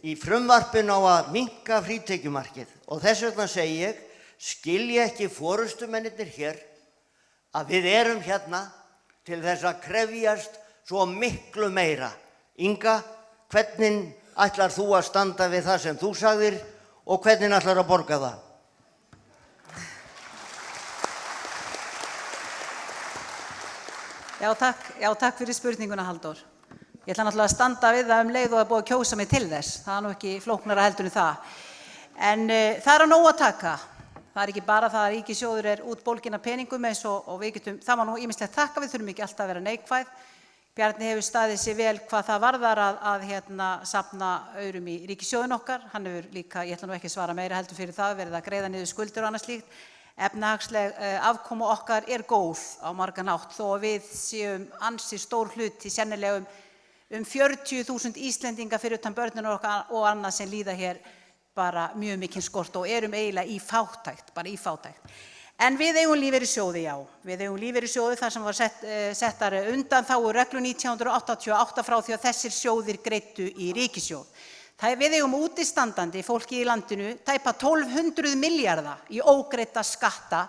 Í frumvarpinu á að minnka frítekjumarkið og þess vegna segi ég, skilja ekki forystumennirnir hér að við erum hérna til þess að krefjast svo miklu meira. Inga, hvernig ætlar þú að standa við það sem þú sagðir og hvernig ætlar að borga það? Já, takk fyrir spurninguna, Halldór. Ég ætla náttúrulega að standa við það leið og það er búið að kjósa mig til þess. Það er nú ekki flóknara heldur en það. En það er að nóg að taka. Það er ekki bara það að ríkissjóður er útbólginn af peningum eins og við getum, það var nú ýmislegt þakka, við þurfum ekki alltaf að vera neikvæð. Bjarni hefur staðið sig vel hvað það varðar að safna aurum í ríkissjóðinn okkar. Hann hefur líka, ég ætla nú ekki að svara meira heldur fyrir það, verið að greiða niður skuldir og annað slíkt. Efnahagsleg afkoma okkar er góð á margan hátt þó að við séum ansi stór hluti, sennilega 40.000 Íslendinga fyrir utan börnin okkar og annað sem líða hér bara mjög mikinn skort og erum eiginlega í fátækt, bara í fátækt. En við eigum lífeyrissjóði, já. Við eigum lífeyrissjóði þar sem var settar undanþágur reglu 1988 frá því að þessir sjóðir greiddu í ríkissjóð. Við eigum útistandandi fólki í landinu tæpa 1200 milljarða í ógreidda skatta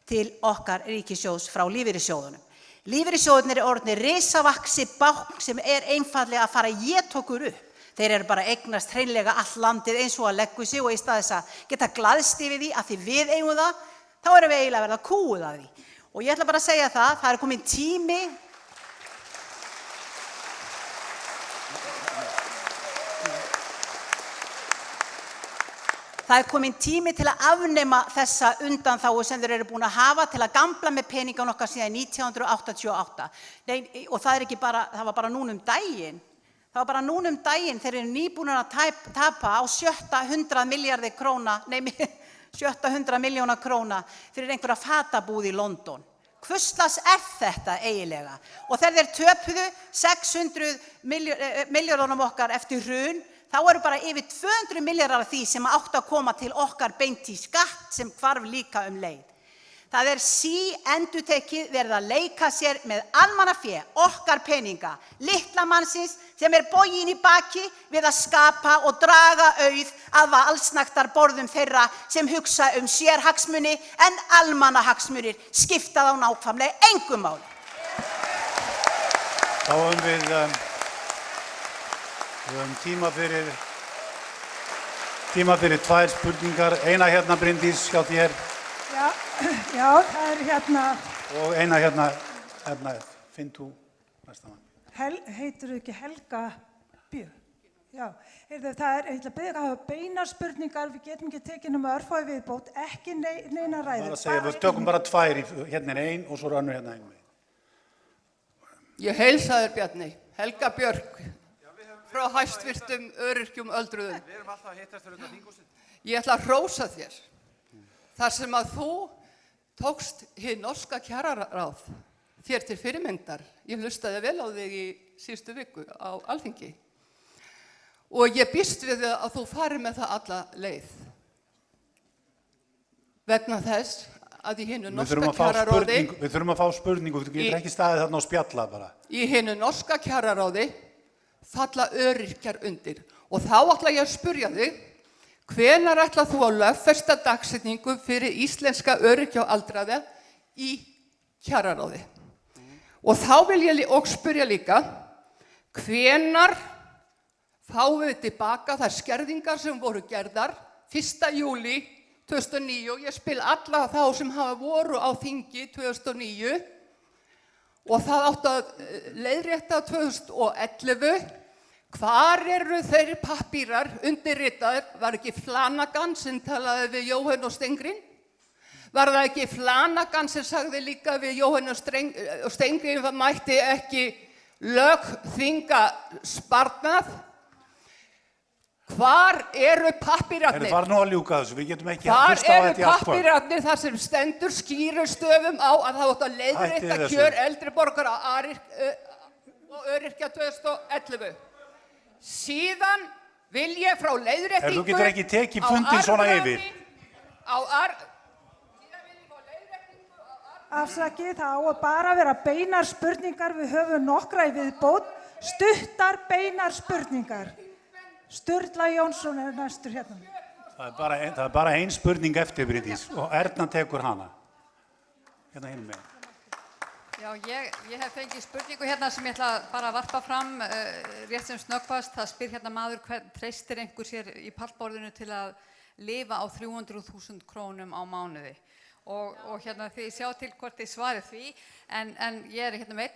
til okkar ríkissjóðs frá lífeyrissjóðunum. Lífeyrissjóðirnir eru orðnir risavaxið bákn sem er einfaldlega að fara að éta okkur upp. Þeir eru bara að eignast hreinlega allt landið eins og að leggu sig og í stað þess að geta glaðst yfir því að því við eigum það, þá erum við eiginlega að verða kúguð af því. Og ég ætla bara að segja það er kominn tími Það er kominn tími til að afnema þessa undanþágu sem þeir eru búin að hafa til að gambla með peningan okkar síðan 1988. Nei, og það er ekki bara, það var bara núna um daginn. Það var bara núna um daginn þeir eru nýbúnir að tapa á 700 miljóna króna fyrir einhverja fatabúð í London. Hvurslags er þetta eiginlega? Og þegar þeir töpuðu 600 milljörðunum okkar eftir hrun, þá eru bara yfir 200 milljarðar af því sem áttu að koma til okkar beint í skatt sem hvarf líka um leið. Það er síendurtekið verið að leika sér með almannafé, okkar peninga, litla mannsins sem er boginn í baki við að skapa og draga auð að valsnaktar borðum þeirra sem hugsa sérhagsmuni en almannahagsmunir skipta þá nákvæmlega engu máli. Þá höfum við tíma fyrir tvær spurningar. Eina hérna, Bryndís, hjá þér. Já, það er hérna. Og eina hérna, finn þú næsta mann. Heitir þú ekki Helga Björk? Já, það er, ég ætla að biðja að hafa beinar spurningar, við getum ekki tekið örfáið viðbót, ekki neina ræður. Bara að segja, við tökum bara tvær, hérna er ein og svo önnur hérna ein. Ég heilsa þér, Bjarni, Helga Björk, frá hæstvirtum öryrkjum öldruðum. Við erum alltaf að hittast fyrir þetta þinghúsið. Ég ætla að hrósa þér, þar sem að þú tókst hið norska kjararáð þér til fyrirmyndar. Ég hlustaði vel á þig í síðustu viku á Alþingi og ég býst við að þú farir með það alla leið. Vegna þess að í hinu norska kjararáði... Við þurfum að fá spurningu, þú getur ekki staðið þarna og spjalla bara. Í hinu norska kjararáði falla öryrkjar undir og þá ætla ég að spyrja þig, hvenær ætlað þú að lögfesta dagsetningu fyrir íslenska öryrkja og aldraða í kjararáði? Og þá vil ég og spyrja líka, hvenær fáum við tilbaka þær skerðingar sem voru gerðar 1. júlí 2009 og ég spil alla þá sem hafa voru á þingi 2009 og það átti að leiðrétta 2011. Hvar eru þeir pappírar undirritaðir? Var ekki Flanagan sem talaði við Jóhann og Stengrin? Var það ekki Flanagan sem sagði líka við Jóhann og Stengrin að mætti ekki lögþvinga sparnað? Hvar eru pappírarnir? Far nú að ljúka þessu, við getum ekki að hlusta á þetta í allt kvöld. Hvar eru pappírarnir þar sem stendur skýrum stöfum á að það átti að leiðrétta kjör eldri borgara og öryrkja 2011? Síðan vil ég frá leiðréttingu... Þú getur ekki tekið fundin svona yfir. Afsakið, það á að bara vera beinar spurningar, við höfum nokkra í viðbót, stuttar beinar spurningar. Sturla Jónsson er næstur hérna. Það er bara ein spurning eftir, Bryndís, og Erna tekur hana. Hérna hinum með. Já, ég hef fengið spurningu hérna sem ég ætla bara að varpa fram rétt sem snöggvast. Það spyr hérna maður hvern treystir einhver sér í pallborðinu til að lifa á 300.000 krónum á mánuði. Og hérna þið sjá til hvort þið svarið því, en ég er hérna með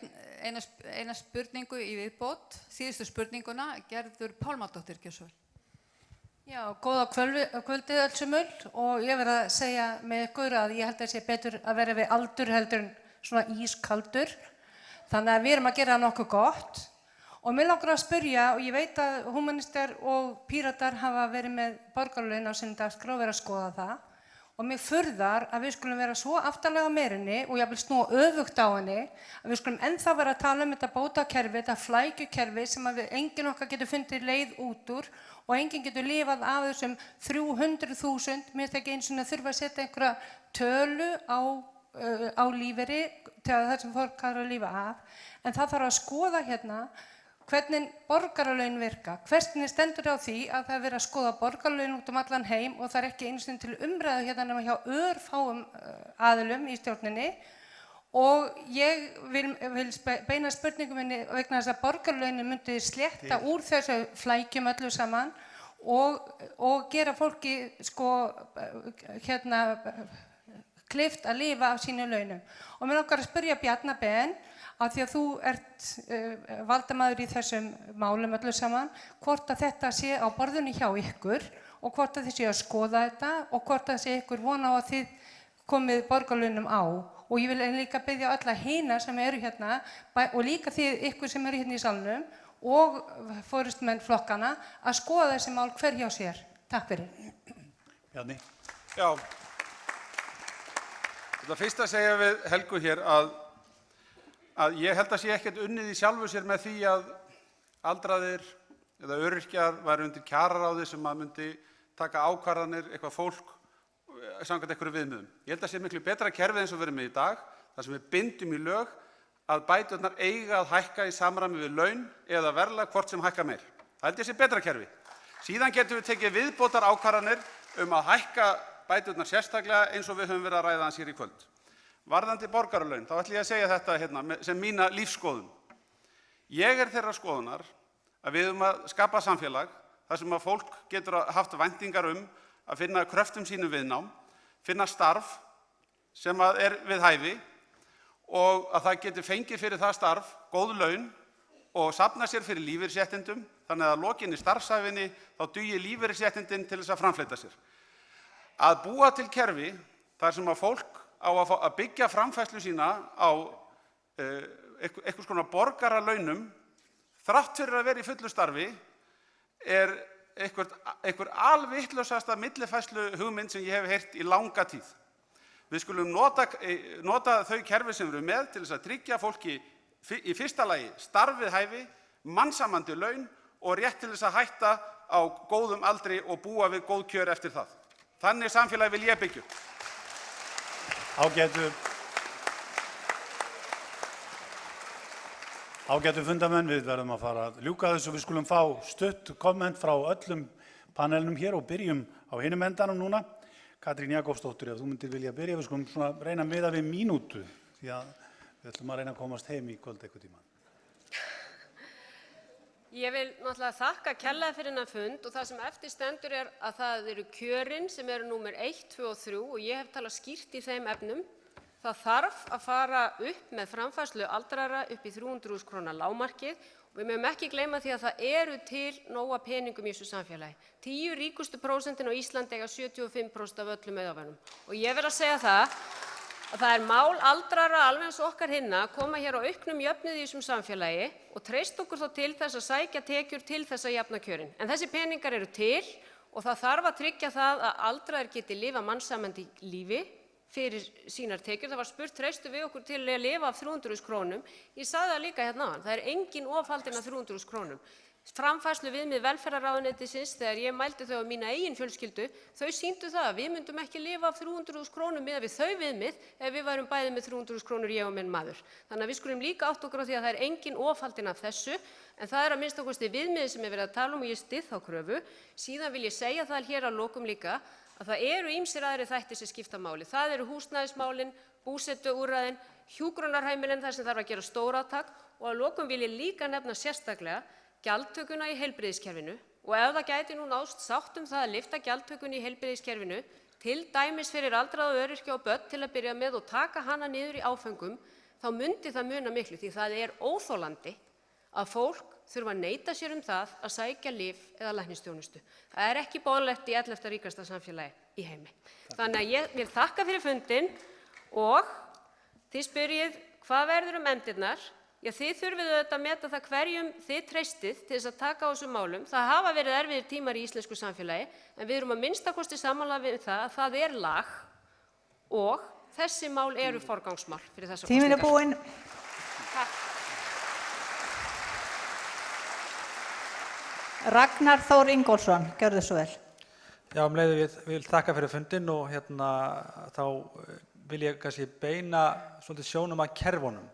eina spurningu í viðbót, síðustu spurninguna, Gerður Pálmadóttir, gjörðu svo vel. Já, góða kvöldið öllsumul og ég verð að segja með ykkur að ég held að sé betur að vera við aldur heldur en svona ískaldur. Þannig að við erum að gera nokkuð gott og mér langar að spyrja, og ég veit að húmanistar og píratar hafa verið með borgarlaun á sinni dagskrá og verið að skoða það og mér furðar að við skulum vera svo aftarlega á meirinni og jafnvel snúa öfugt á henni að við skulum ennþá vera að tala um þetta bótakerfi, þetta flækjukerfi sem að enginn okkar getur fundið leið út úr og enginn getur lifað af þessum 300.000, mér finnst ekki eins og þurfa að setja einhverja tölu á lífeyri til að það sem fólk har að lifa af, en það þarf að skoða hérna hvernig borgaralaun virka. Hvernig stendur á því að það er verið að skoða borgaralaun út um allan heim og það er ekki einu sinni til umræðu hérna nema hjá örfáum aðilum í stjórninni og ég vil beina spurningum minni vegna þess að borgarlaunin myndi slétta úr þessu flækjum öllu saman og gera fólki kleift að lifa af sínu launum. Og mér langar að spyrja Bjarna Ben, af því að þú ert valdamaður í þessum málum öllu saman, hvort að þetta sé á borðinu hjá ykkur og hvort að þið sé að skoða þetta og hvort að sé ykkur vona á að þið komið borgarlaunum á. Og ég vil líka biðja alla hina sem eru hérna og líka þið ykkur sem eru hérna í salnum og forystumenn flokkana að skoða þessi mál hver hjá sér. Takk fyrir. Bjarni. Já. Það fyrst að segja við Helgu hér að ég held að sé ekkert unnið í sjálfu sér með því að aldraðir eða öryrkjar væru undir kjararáði sem að myndi taka ákvarðanir eitthvað fólk samkvæmt einhverju viðmiðum. Ég held að sé miklu betra kerfið eins og við erum með í dag, þar sem við bindum í lög að bæturnar eiga að hækka í samræmi við laun eða verðlag hvort sem hækka meir. Það held ég sé betra kerfi. Síðan getum við tekið viðbótar ákvarðanir að hækka bæturnar sérstaklega eins og við höfum verið að ræða hans hér í kvöld. Varðandi borgaralaun, þá ætla ég að segja þetta hérna sem mína lífsskoðun. Ég er þeirrar skoðunar að við að skapa samfélag þar sem að fólk getur haft væntingar að finna kröftum sínum viðnám, finna starf sem að er við hæfi og að það getur fengið fyrir það starf góð laun og safna sér fyrir lífeyrisréttindum, þannig að lokinni starfsæfinni þá dugi lífeyrisréttindin til þess að framfleyta sér. Að búa til kerfi þar sem að fólk á að byggja framfærslu sína á einhvers konar borgaralaunum þrátt fyrir að vera í fullu starfi er einhver alvitlausasta millifærslu hugmynd sem ég hef heyrt í langa tíð. Við skulum nota þau kerfi sem við erum með til þess að tryggja fólki í fyrsta lagi starfið hæfi, mannsæmandi laun og rétt til þess að hætta á góðum aldri og búa við góð kjör eftir það. Þannig samfélagi vil ég byggja. Ágætu fundamenn, við verðum að fara að ljúka þessu. Við skulum fá stutt komment frá öllum panelnum hér og byrjum á hinum endanum núna. Katrín Jakobsdóttir, ef þú myndir vilja byrja, við skulum svona reyna að miða við mínútu því að við ætlum að reyna að komast heim í kvöld einhvern tímann. Ég vil náttúrulega þakka kærlega fyrir þennan fund og það sem eftir stendur er að það eru kjörin sem eru númer 1, 2 og 3 og ég hef talað skýrt í þeim efnum. Það þarf að fara upp með framfærslu aldraðra upp í 300.000 króna lágmarkið og við megum ekki gleyma því að það eru til nóga peningum í þessu samfélagi. 10 ríkustu prósentin á Íslandi eiga 75% af öllum auðæfunum og ég verð að segja það að það er mál aldraðra alveg eins og okkar hinna að koma hér á auknum jöfnuði í þessum samfélagi og treysta okkur þá til þess að sækja tekjur til þess að jafna kjörin. En þessi peningar eru til og það þarf að tryggja það að aldraðir geti lifa mannsæmandi lífi fyrir sínar tekjur. Það var spurt, treystu við okkur til að lifa af 300.000 krónum? Ég sagði það líka hérna áðan, það er engin ofhaldin af 300.000 krónum. Framfærslu viðmið velferðarráðuneytisins þegar ég mældi þau á mína eigin fjölskyldu, þau sýndu það að við myndum ekki lifa af 300.000 krónum miðað við þau viðmið ef við værum bæði með 300.000 krónur ég og minn maður. Þannig að við skulum líka átta okkur á því að það er engin ofhaldin af þessu, en það er að minnsta kosti viðmiðið sem er verið að tala og ég styð þá kröfu. Síðan vil ég segja það hér að lokum líka að það eru ýmsir aðrir þættir sem skipta máli. Það eru húsnæðismálin, búsetuúrræðin, hjúkrunarheimilin þar sem þarf að gera stórátak og að lokum vil ég líka nefna sérstaklega gjaldtökuna í heilbrigðiskerfinu og ef það gæti nú nást sátt það að lyfta gjaldtökunni í heilbrigðiskerfinu til dæmis fyrir aldraða og öryrkja og börn til að byrja með og taka hana niður í áföngum, þá myndi það muna miklu því það er óþolandi að fólk þurfa að neita sér það að sækja lyf eða læknisþjónustu. Það er ekki boðlegt í 11. ríkasta samfélagi í heimi. Þannig að ég vil þakka fyrir fundinn og þið spyrjið hvað verður efndirnar? Já, þið þurfið auðvitað að meta það hverjum þið treystið til þess að taka á þessum málum. Það hafa verið erfiðir tímar í íslensku samfélagi en við erum að minnstakosti sammála við það að það er lag og þessi mál eru forgangsmál fyrir þessar kosningar. Tíminn er búinn. Takk. Ragnar Þór Ingólfsson, gjörðu svo vel. Já, leið ég vil þakka fyrir fundinn og þá vil ég kannski beina svolítið sjónum að kerfunum.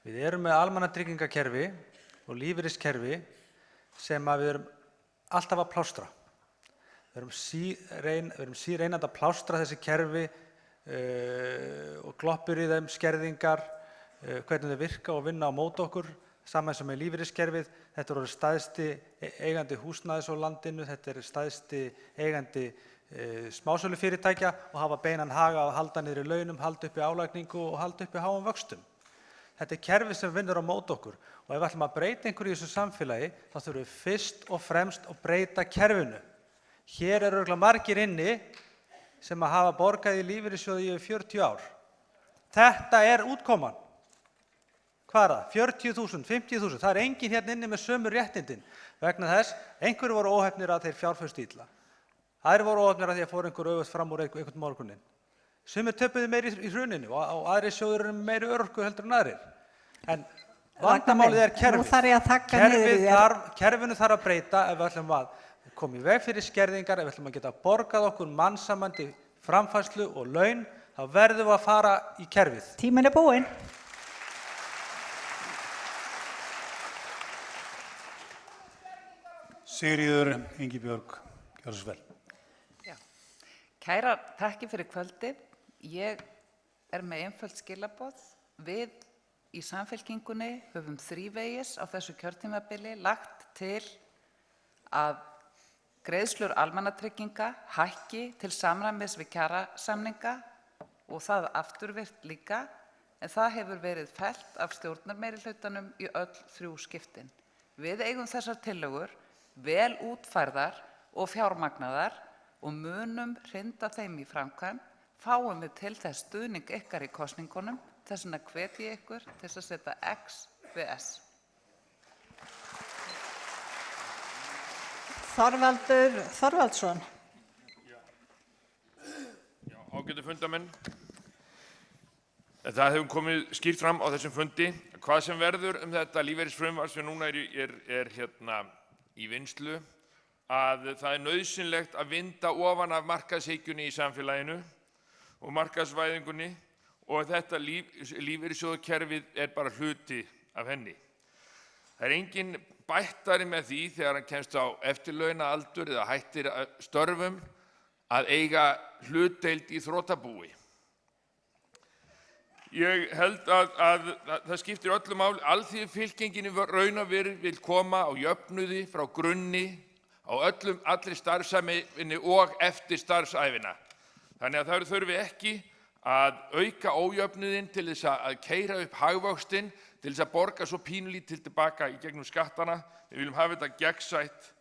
Við erum með almannatryggingakerfi og lífeyriskerfi sem við erum alltaf að plástra. Við erum síreynandi að plástra þessi kerfi og gloppur í þeim skerðingar, hvernig þau virka og vinna á móti okkur, saman sem með lífeyriskerfið. Þetta er stærsti eigandi húsnæðis á landinu, þetta er stærsti eigandi smásölufyrirtækja og hafa beinan haga að halda niður í launum, halda uppi álagningu og halda uppi háum vöxtum. Þetta er kerfi sem vinnur á móti okkur og ef við ætlum að breyta einhverju í þessu samfélagi þá þurfum við fyrst og fremst að breyta kerfinu. Hér eru örugglega margir inni sem hafa borgað í lífeyrissjóði í 40 ár. Þetta er útkoman. Hvað er það? 40.000, 50.000. Það er enginn hérna inni með sömu réttindin vegna þess einhverju voru óheppnir að þeir fjárfestu illa. Aðrir voru óheppnir að því að fóru einhver öfugt fram úr einhvern morguninn. Sumir töpuðu meiri í hruninu og aðrir sjóðir eru meiri örorku heldur en aðrir. En vandamálið er kerfið. Nú þarf ég að þakka niður í þér. Kerfinu þarf að breyta ef við ætlum að koma í veg fyrir skerðingar, ef við ætlum að geta borgað okkur mannsæmandi framfærslu og laun, þá verðum við að fara í kerfið. Tíminn er búinn. Sigríður Ingibjörg, gjörðu svo vel. Kærar þakkir fyrir kvöldið. Ég er með einföld skilaboð. Við í Samfylkingunni höfum þrívegis á þessu kjörtímabili lagt til að greiðslur almannatrygginga hækki til samræmis við kjarasamninga og það afturvirkt líka, en það hefur verið fellt af stjórnarmeirihlutanum í öll 3 skiptin. Við eigum þessar tillögur vel útfærðar og fjármagnaðar og munum hrinda þeim í framkvæmd, fáum við til þess stuðning ykkar í kosningunum, þess vegna hvet ég ykkur til að setja X við S. Þorvaldur Þorvaldsson. Já, ágætu fundamenn. Það hefur komið skýrt fram á þessum fundi hvað sem verður þetta lífeyrisfrumvarp sem núna er í vinnslu, að það er nauðsynlegt að vinda ofan af markaðshyggjunni í samfélaginu og markaðsvæðingunni og þetta lífeyrissjóðakerfið er bara hluti af henni. Það er engin bættari með því þegar hann kemst á eftirlaunaaldur eða hættir störfum að eiga hlutdeild í þrotabúi. Ég held að það skiptir öllu máli. Alþýðufylkingin í raun og veru vill koma á jöfnuði frá grunni á allri starfseminni og eftir starfsævina. Þannig að það þurfi ekki að auka ójöfnuðinn til þess að keyra upp hagvöxtinn, til þess að borga svo pínulítið tilbaka í gegnum skattana. Við viljum hafa þetta gegnsætt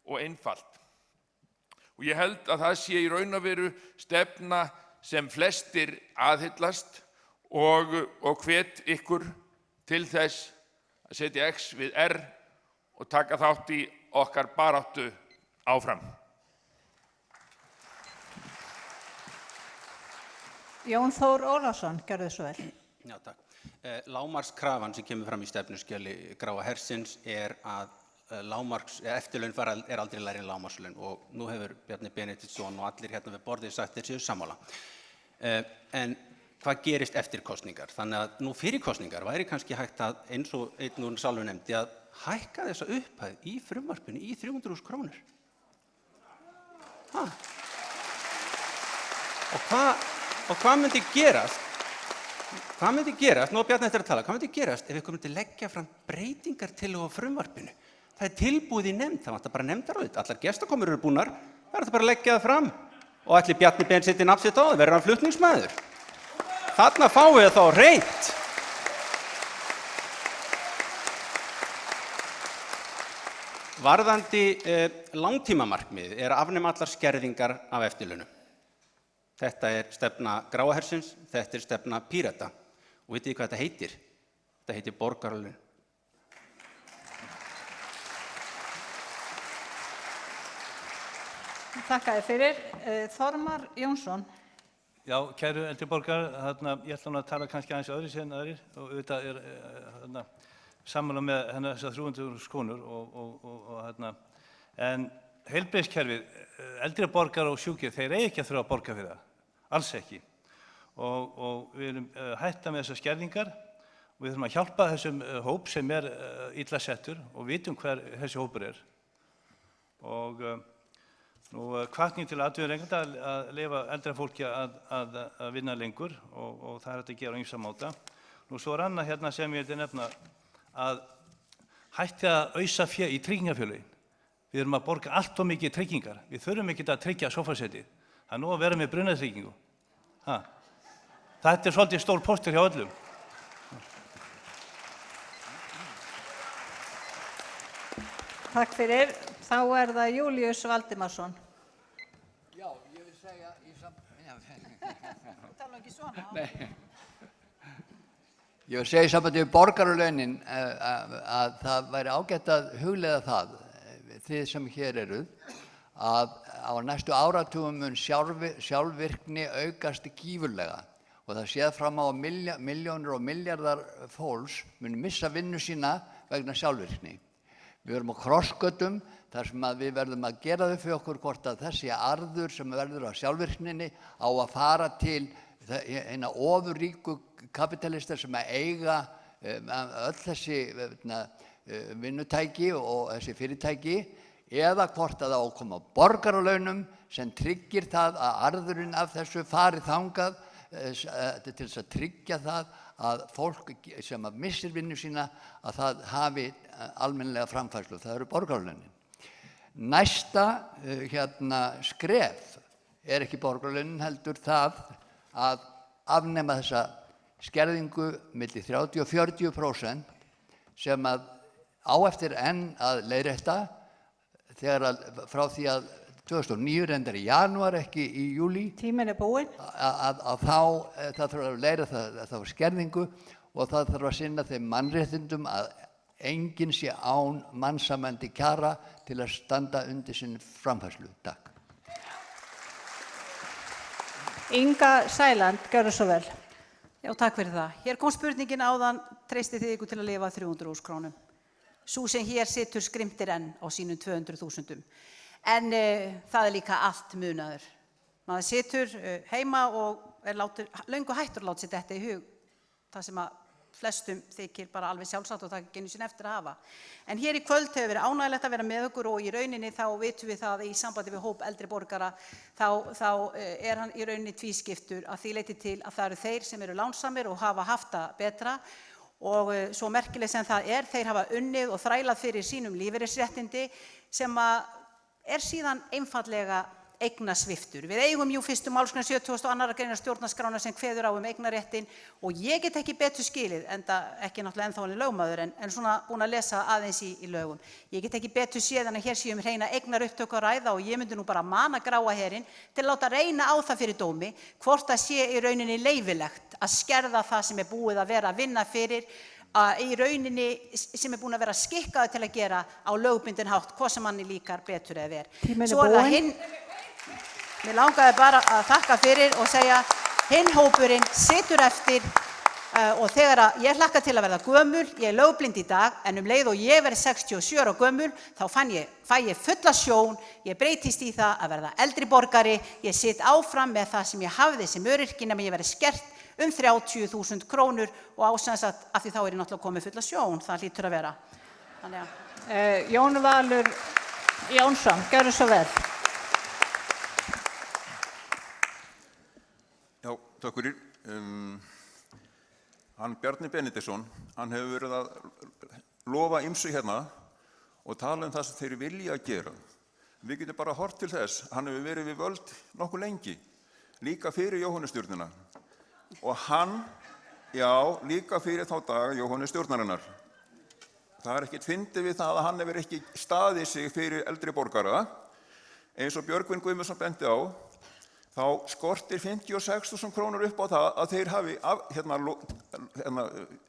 og einfalt. Og ég held að það sé í raun og veru stefna sem flestir aðhyllast og hvet ykkur til þess að setja X við R og taka þátt í okkar baráttu áfram. Jón Þór Ólafsson, gjörðu svo vel. Já, takk. Lágmarkskrafan sem kemur fram í stefnuskjali Gráa hersins er að eftirlaun er aldrei lægri en lágmarkslaun og nú hefur Bjarni Benediktsson og allir hérna við borðið sagt þeir séu sammála. En hvað gerist eftir kosningar? Þannig að nú fyrir kosningar væri kannski hægt að, eins og einn úr salnum nefndi, að hækka þessa upphæð í frumvarpinu í 300.000 krónur. Og hvað myndi gerast Hvað myndi gerast, nú er Bjarni eftir að tala, hvað myndi gerast ef ykkur myndi leggja fram breytingartillögu á frumvarpinu? Það tilbúið í nefnd, það vantar bara nefndarálit. Allar gestakomur eru búnar, það er bara að leggja það fram. Og ætli Bjarni Ben setji nafn sitt á það, verður hann flutningsmaður. Þarna fáum við þá hreint. Varðandi langtímamarkmið er að afnema allar skerðingar af eftirlaunum. Þetta er stefna Gráa hersins, þetta er stefna Pírata. Og vitið þið hvað þetta heitir? Þetta heitir borgaralaun. Þakka þér fyrir. Þormar Jónsson. Já, kæru eldri borgarar, ég ætla að tala kannski aðeins öðru en aðrir og auðvitað er sammála með þessar 300.000 krónur en heilbrigðiskerfið, eldri borgarar og sjúkir, þeir eigi ekki að þurfa að borga fyrir það, alls ekki. Og við erum hætta með þessar skerðingar og við þurfum að hjálpa þessum hóp sem er illa settur og vitum hver þessi hópur er. Og hvatning til atvinnurekenda að leyfa eldra fólki að vinna lengur og það er hægt að gera á ýmsa máta. Svo er annað hérna sem ég vildi nefna að hætti að ausa fé í tryggingafélögin. Við erum að borga allt of mikið tryggingar. Við þurfum ekki að tryggja sófasettið. Það er nú að vera með brunatryggingu. Þetta er svolítið stór póstur hjá öllum. Takk fyrir. Þá er það Júlíus Valdimarsson. Já, ég vil segja Ég vil segja í sambandi við borgaralaunin að það væri ágætt að hugleiða það, þið sem hér eruð, að á næstu áratugum mun sjálfvirkni aukast gífurlega og það séð fram á að milljónir og milljarðar fólks mun missa vinnu sína vegna sjálfvirkni. Við erum á krossgötum þar sem við verðum að gera þau fyrir okkur hvort að þessi arður sem verður af sjálfvirkninni á að fara til eina ofurríku kapitalistar sem að eiga öll þessi vinnutæki og þessi fyrirtæki eða hvort að það á að koma borgaralaunum sem tryggir það að arðurinn af þessu fari þangað til þess að tryggja það að fólk sem að missir vinnu sína að það hafi almennilega framfærslu. Það eru borgaralaunin. Næsta skref er ekki borgaralaunin heldur það að afnema þessa skerðingu milli 30 og 40% sem að á eftir enn að leiðrétta þegar að frá því að 2009 reyndar í janúar, ekki í júlí. Tíminn er búinn. Að þá það þarf að leiðrétta þá skerðingu og það þarf að sinna þeim mannréttindum að enginn sé án mannsæmandi kjara til að standa undir sinni framfærslu. Takk. Inga Sæland, gjörðu svo vel. Já, takk fyrir það. Hér kom spurningin áðan, treystið þið ykkur til að lifa 300.000 krónum. Sú sem hér situr skrimtir enn á sínum 200.000. En það er líka allt munaður. Maður situr heima og er löngu hættur að láta sér detta í hug. Það sem að flestum þykir bara alveg sjálfsagt og það ekki einu sinni eftir að hafa. En hér í kvöld hefur verið ánægilegt að vera með okkur og í rauninni þá vitum við það í sambandi við hóp eldri borgara þá er hann í rauninni tvískiptur að því leyti til að það eru þeir sem eru lánsamir og hafa haft það betra og svo merkileg sem það er, þeir hafa unnið og þrælað fyrir sínum lífeyrisréttindi sem að er síðan einfallega eignasviftur. Við eigum jú 1. málsgrein 72. greinar stjórnarskrárinnar sem kveður á eignarréttinn og ég get ekki betur skilið, enda ekki náttúrulega ennþá hann lögmaður en svona búin að lesa aðeins í lögum. Ég get ekki betur séð en að hér séum hreina eignaupptöku að ræða og ég myndi nú bara mana Gráa herinn til að láta reyna á það fyrir dómi hvort það sé í rauninni leyfilegt að skerða það sem er búið að vera að vinna fyrir í rauninni sem er búin að vera skikkaður til að gera á lögbundinn hátt, hvað sem manni líkar betur eða ver. Svo er það hinn, mér langaði bara að þakka fyrir og segja hinn hópurinn situr eftir og þegar ég hlakka til að verða gömul, ég er lögblind í dag en leið og ég verði 67 ára gömul þá fæ ég fulla sjón, ég breytist í það að verða eldri borgari, ég sit áfram með það sem ég hafði sem öryrki nema ég verði skert 30.000 krónur og ásensat af því þá er ég náttúrulega komið fulla sjón, það hlýtur að vera. Þannig að Jón Valur Jónsson, gjörðu svo vel. Já, takk fyrir. hann Bjarni Benediktsson, hann hefur verið að lofa ýmsu hérna og tala það sem þeir vilja að gera. Við getum bara horft til þess, hann hefur verið við völd nokkuð lengi, líka fyrir Jóhannestjórnina. Og hann, já, líka fyrir þá daga Jóhannestjórnarinnar. Það ekkert fyndið við það að hann hefur ekki staðið sig fyrir eldri borgara. Eins og Björgvin Guðmundsson benti á, þá skortir 56.000 krónur upp á það að þeir hafi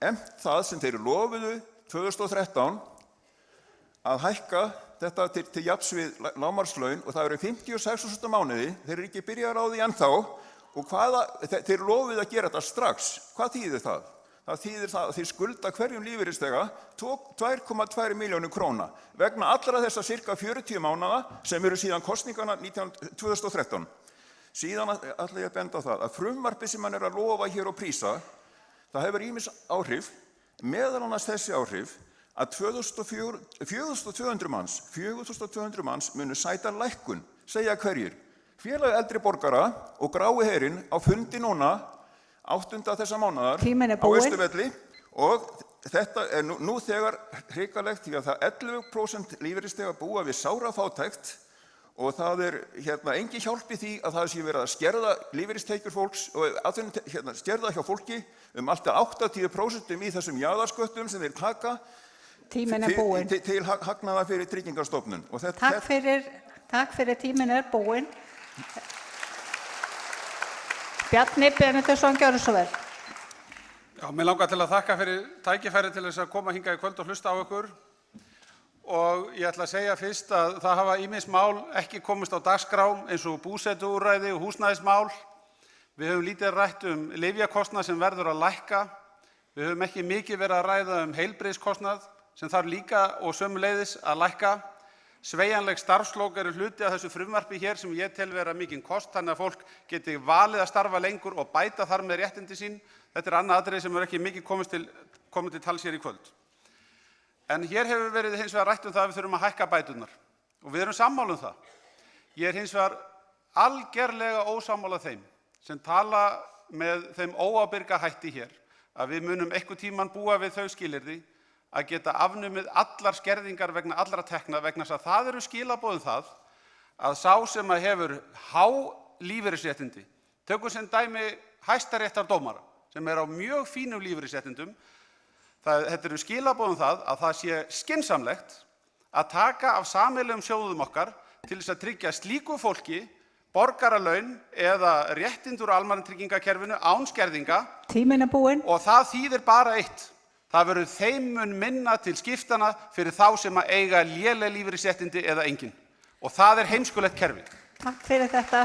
efnt það sem þeir lofuðu 2013 að hækka þetta til jafns við lágmarkslaun og það eru 56.000 mánuði, þeir eru ekki byrjaðir á því ennþá og þeir lofuðu að gera þetta strax. Hvað þýðir það? Það þýðir það að þeir skulda hverjum lífeyrisþega 2,2 milljónir króna vegna allra þessa cirka 40 mánaða sem eru síðan kosninganna 2013. Síðan ætla ég að benda á það að frumvarpið sem hann að lofa hér og prísa, það hefur ýmis áhrif, meðal annars þessi áhrif að 4.200 manns munu sæta lækkun, segja hverjir. Félag eldri borgara og Grái herinn á fundi núna 8. þessa mánaðar á Austurvelli og þetta nú þegar hrikalegt því að það 11% lífeyrisþega búa við sárafátækt og það engin hjálp í því að það sé verið að skerða lífeyristekjur fólks og skerða hjá fólki allt að 80% í þessum jaðarsköttum sem þeir taka til hagnaða fyrir Tryggingastofnun. Takk fyrir, tíminn búinn. Bjarni Benediktsson, gjörðu svo vel. Já, mig langar til að þakka fyrir tækifæri til þess að koma hingað í kvöld og hlusta á ykkur. Og ég ætla að segja fyrst að það hafa ýmis mál ekki komist á dagskrá eins og búsetuúrræði og húsnæðismál. Við höfum lítið rætt lyfjakostnað sem verður að lækka. Við höfum ekki mikið verið að ræða heilbrigðiskostnað sem þarf líka og sömuleiðis að lækka. Sveigjanleg starfslok eru hluti af þessu frumvarpi hér sem ég tel vera mikinn kost þannig að fólk geti valið að starfa lengur og bæta þar með réttindi sín. Þetta annað atriði sem ekki mikið komið til tals hér í kvöld. En hér hefur verið hins vegar rætt það að við þurfum að hækka bæturnar og við erum sammála það. Ég hins vegar algerlega ósammála þeim sem tala með þeim óábyrga hætti hér að við munum einhvern tímann búa við þau skilyrði að geta afnumið allar skerðingar vegna allra tekna vegna þess að það eru skilaboðin það að sá sem hefur há lífeyrisréttindi, tökum sem dæmi hæstaréttardómara sem á mjög fínum lífeyrisréttindum, þetta eru skilaboðin það að það sé skynsamlegt að taka af sameiginlegum sjóðum okkar til þess að tryggja slíku fólki borgaralaun eða réttindi úr almannatryggingakerfinu án skerðinga. Tíminn búinn. Og það þýðir bara eitt. Það verður þeim mun minna til skiptana fyrir þá sem eiga léleg lífeyrisréttindi eða engin. Og það heimskulegt kerfi. Takk fyrir þetta.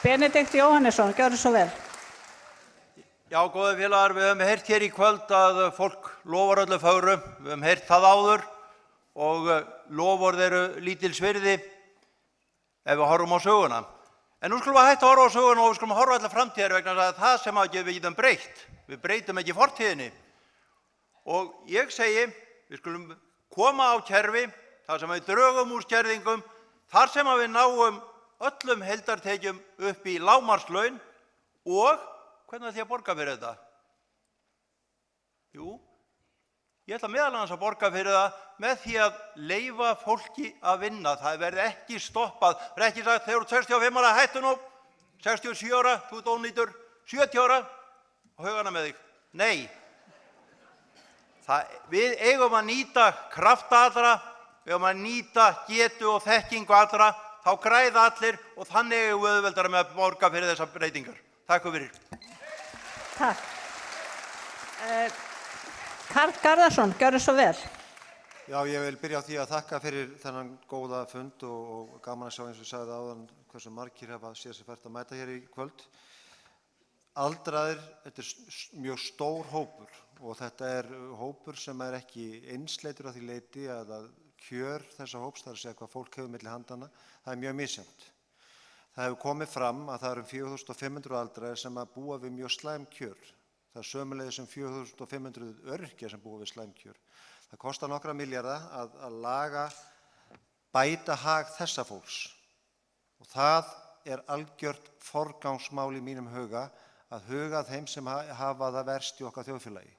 Benedikt Jóhannesson, gjörðu svo vel. Já, góðir félagar, við höfum heyrt hér í kvöld að fólk lofar öllu fögru. Við höfum heyrt það áður og loforð eru lítils virði ef við horfum á söguna. En nú skulum við hætta að horfa á söguna og við skulum horfa allar framtíðar vegna þess að það sem við getum breytt. Við breytum ekki fortíðinni. Og ég segi, við skulum koma á kerfi þar sem við drögum úr skerðingum, þar sem við náum öllum heildartekjum upp í lágmarkslaun og hvernig ætlum ég að borga fyrir þetta? Jú, ég ætla meðal annars að borga fyrir það með því að leyfa fólki að vinna. Það verði ekki stoppað. Það ekki sagt þegar þú ert 65 ára, hættu nú, 67 ára, þú ert ónýtur, 70 ára, og haugana með þig. Nei. Við eigum að nýta krafta allra, við eigum að nýta getu og þekkingu allra, þá græða allir og þannig eigum við auðveldara með að borga fyrir þessar breytingar. Takk fyrir. Takk. Karl Garðarsson, gjörðu svo vel. Já, ég vil byrja á því að þakka fyrir þennan góða fund og gaman að sjá eins og ég sagði áðan hversu margir hafa séð sér fært að mæta hér í kvöld. Aldraðir, þetta mjög stór hópur og þetta hópur sem ekki einsleitur að því leyti að kjör þessa hóps, það að segja hvað fólk hefur milli handana, það mjög misjafnt. Það hefur komið fram að það 4.500 aldraðir sem að búa við mjög slæm kjör. Það sömuleiðis 4.500 öryrkjar sem búa við slæm kjör. Það kostar nokkra milljarða að laga, bæta hag þessa fólks. Og það algjört forgangsmál í mínum huga að huga að þeim sem hafa það verst í okkar þjóðfélagi.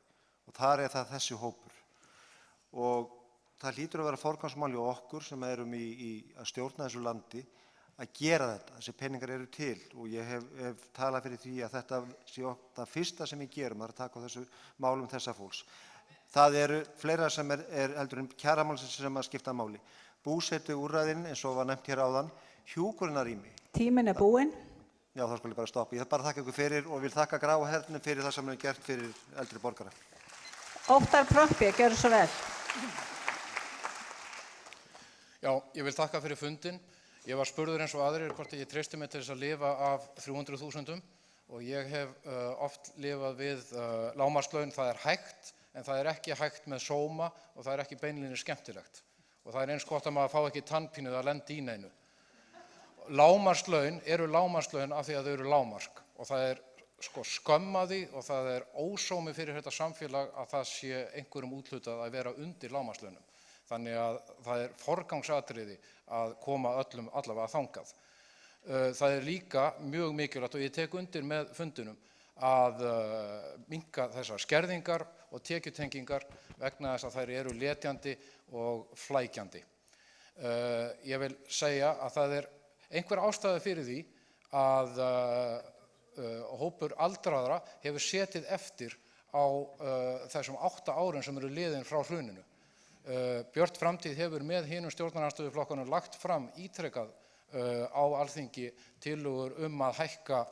Og þar er það þessi hópur. Og það hlýtur að vera forgangsmál hjá okkur sem erum að stjórna þessu landi að gera þetta. Þessi peningar eru til og ég hef talað fyrir því að þetta sé það fyrsta sem við gerum að taka á þessu málum þessa fólks. Það eru fleira sem er heldur en kjaramálsins sem að skipta máli. Búsetu úrræðin eins og var nefnt hér áðan, hjúkrunarrými. Tíminn er búinn. Já, þá skulle ég bara stoppa. Ég þarf bara að þakka ykkur fyrir og vil þakka Gráa hernum fyrir það sem er gert fyrir eldri borgara. Óttar Proppé, gjörðu svo vel. Já, ég vil þakka fyrir fundinn. Ég var spurður eins og aðrir hvort ég treysti mig til þess að lifa af 300.000 og ég hef oft lifað við lágmarkslaun. Það er hægt, en það er ekki hægt með sóma og það er ekki beinlínis skemmtilegt. Og það er eins gott að maður fá ekki tannpínuð að lenda í neinu. Lágmarkslaun eru lágmarkslaun af því að þau eru lágmark og það er skömm að því og það er ósómi fyrir þetta samfélag að það sé einhverjum úthlutað að vera undir lágmarkslaunum. Þannig að það er forgangsatriði að koma öllum allavega þangað. Það er líka mjög mikilvægt og ég tek undir með fundinum að minnka þessar skerðingar og tekjutengingar vegna þess að þær eru letjandi og flækjandi. Ég vil segja að það er einhver ástæða fyrir því að hópur aldraðra hefur setið eftir á þessum 8 árum sem eru liðin frá hruninu. Björt framtíð hefur með hinum stjórnarandstöðuflokkunum lagt fram ítrekað á Alþingi tillögur að hækka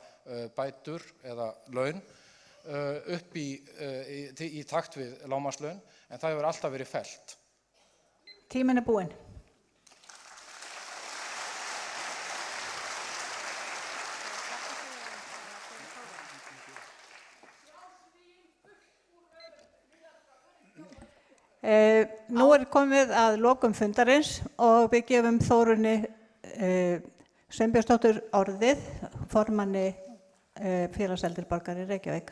bætur eða laun upp í takt við lágmarkslaun, en það hefur alltaf verið fellt. Tíminn er búinn. Nú er komið að lokum fundarins og við gefum Þórunni Sveinbjörnsdóttur orðið, formanni Félags eldri borgara í Reykjavík.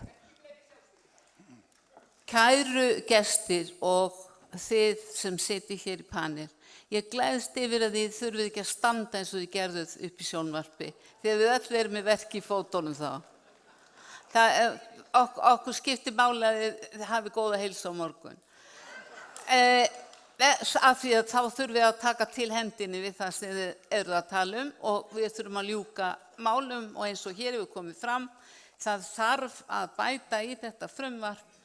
Kæru gestir og þið sem sitið hér í panel, ég gleðst yfir að þið þurfið ekki að standa eins og þið gerðuð upp í sjónvarpi, þegar við öll erum með verk í fótunum þá. Okkur skiptir máli að þið hafi góða heilsu á morgun. Af því að þá þurfum við að taka til hendinni við það sem þið eruð að tala og við þurfum að ljúka málum og eins og hér hefur komið fram, það þarf að bæta í þetta frumvarp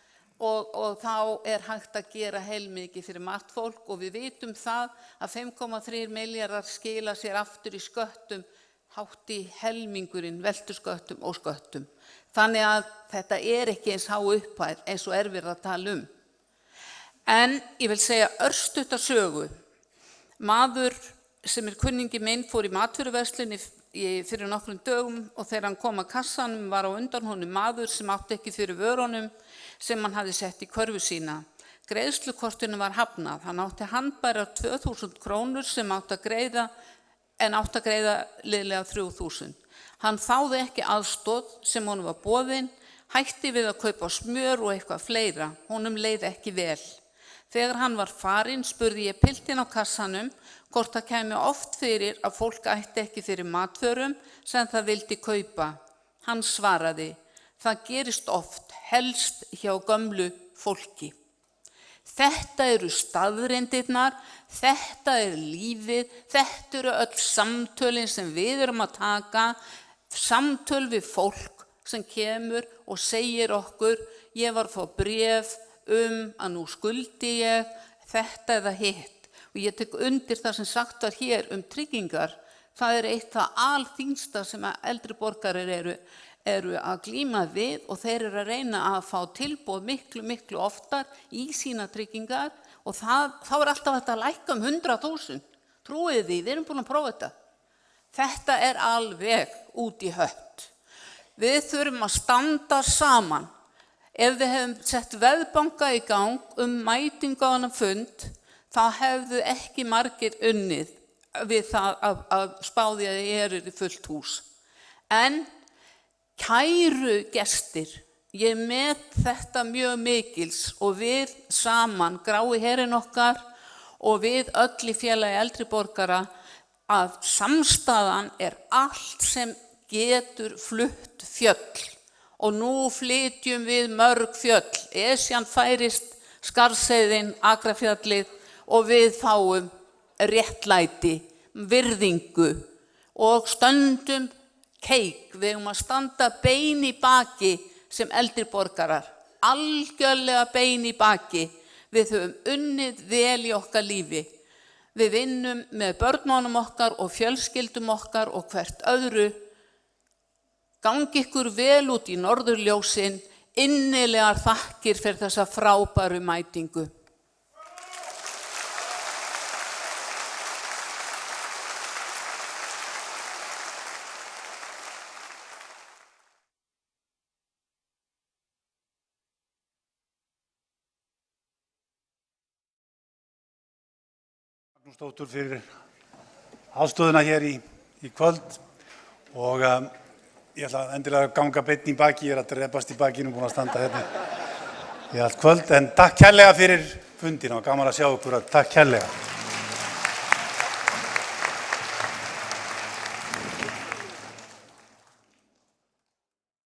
og þá er hægt að gera heilmikið fyrir margt fólk og við vitum það að 5,3 milljarðar skila sér aftur í sköttum, hátt í helmingurinn, veltusköttum og sköttum. Þannig að þetta er ekki eins há upphæð eins og verið að tala En ég vil segja örstutta sögu. Maður sem kunningi minn fór í matvöruverslun fyrir nokkrum dögum og þegar hann kom að kassanum var á undan honum maður sem átti ekki fyrir vörunum sem hann hafði sett í körfu sína. Greiðslukortinu var hafnað. Hann átti handbærar 2.000 krónur sem átti að greiða liðlega 3.000. Hann þáði ekki aðstoð sem honum var boðin, hætti við að kaupa smjör og eitthvað fleira. Honum leið ekki vel. Þegar hann var farinn spurði ég piltinn á kassanum hvort það kæmi oft fyrir að fólk ætti ekki fyrir matvörum sem það vildi kaupa. Hann svaraði, það gerist oft, helst hjá gömlu fólki. Þetta eru staðreyndirnar, þetta er lífið, þetta eru öll samtölin sem við erum að taka, samtöl við fólk sem kemur og segir okkur, ég var að fá bréf að nú skuldi ég þetta eða hitt og ég tek undir það sem sagt var hér tryggingar. Það er eitt það alþyngsta sem eldri borgarar eru að glíma við og þeir eru að reyna að fá tilboð miklu oftar í sína tryggingar og þá er alltaf þetta að lækka 100.000. Trúið því, við erum búin að prófa þetta. Þetta er alveg út í hött. Við þurfum að standa saman. Ef við hefum sett veðbanka í gang mætingu á þennan fund, þá hefðu ekki margir unnið við það að spáði að þið eru í fullt hús. En kæru gestir, ég met þetta mjög mikils og við saman, Grái herinn okkar og við öll í Félagi eldri borgara, að samstaðan er allt sem getur flutt fjöll. og nú flytjum við mörg fjöll. Esjan færist, Skarðsheiðin, Akrafjallið og við fáum réttlæti, virðingu og stöndum keik. Við eigum að standa bein í baki sem eldri borgarar, algjörlega bein í baki. Við höfum unnið vel í okkar lífi. Við vinnum með börnunum okkar og fjölskyldum okkar og hvert öðru. Gangi ykkur vel út í norðurljósin, innilegar þakkir fyrir þessa frábæru mætingu. Magnúsdóttur fyrir aðstöðuna hér í kvöld og ég ætla endilega að ganga beinn í baki, ég er að drepast í bakinu, búin að standa hérna í allt kvöld, en takk kærlega fyrir fundina og gaman að sjá ykkur, takk kærlega.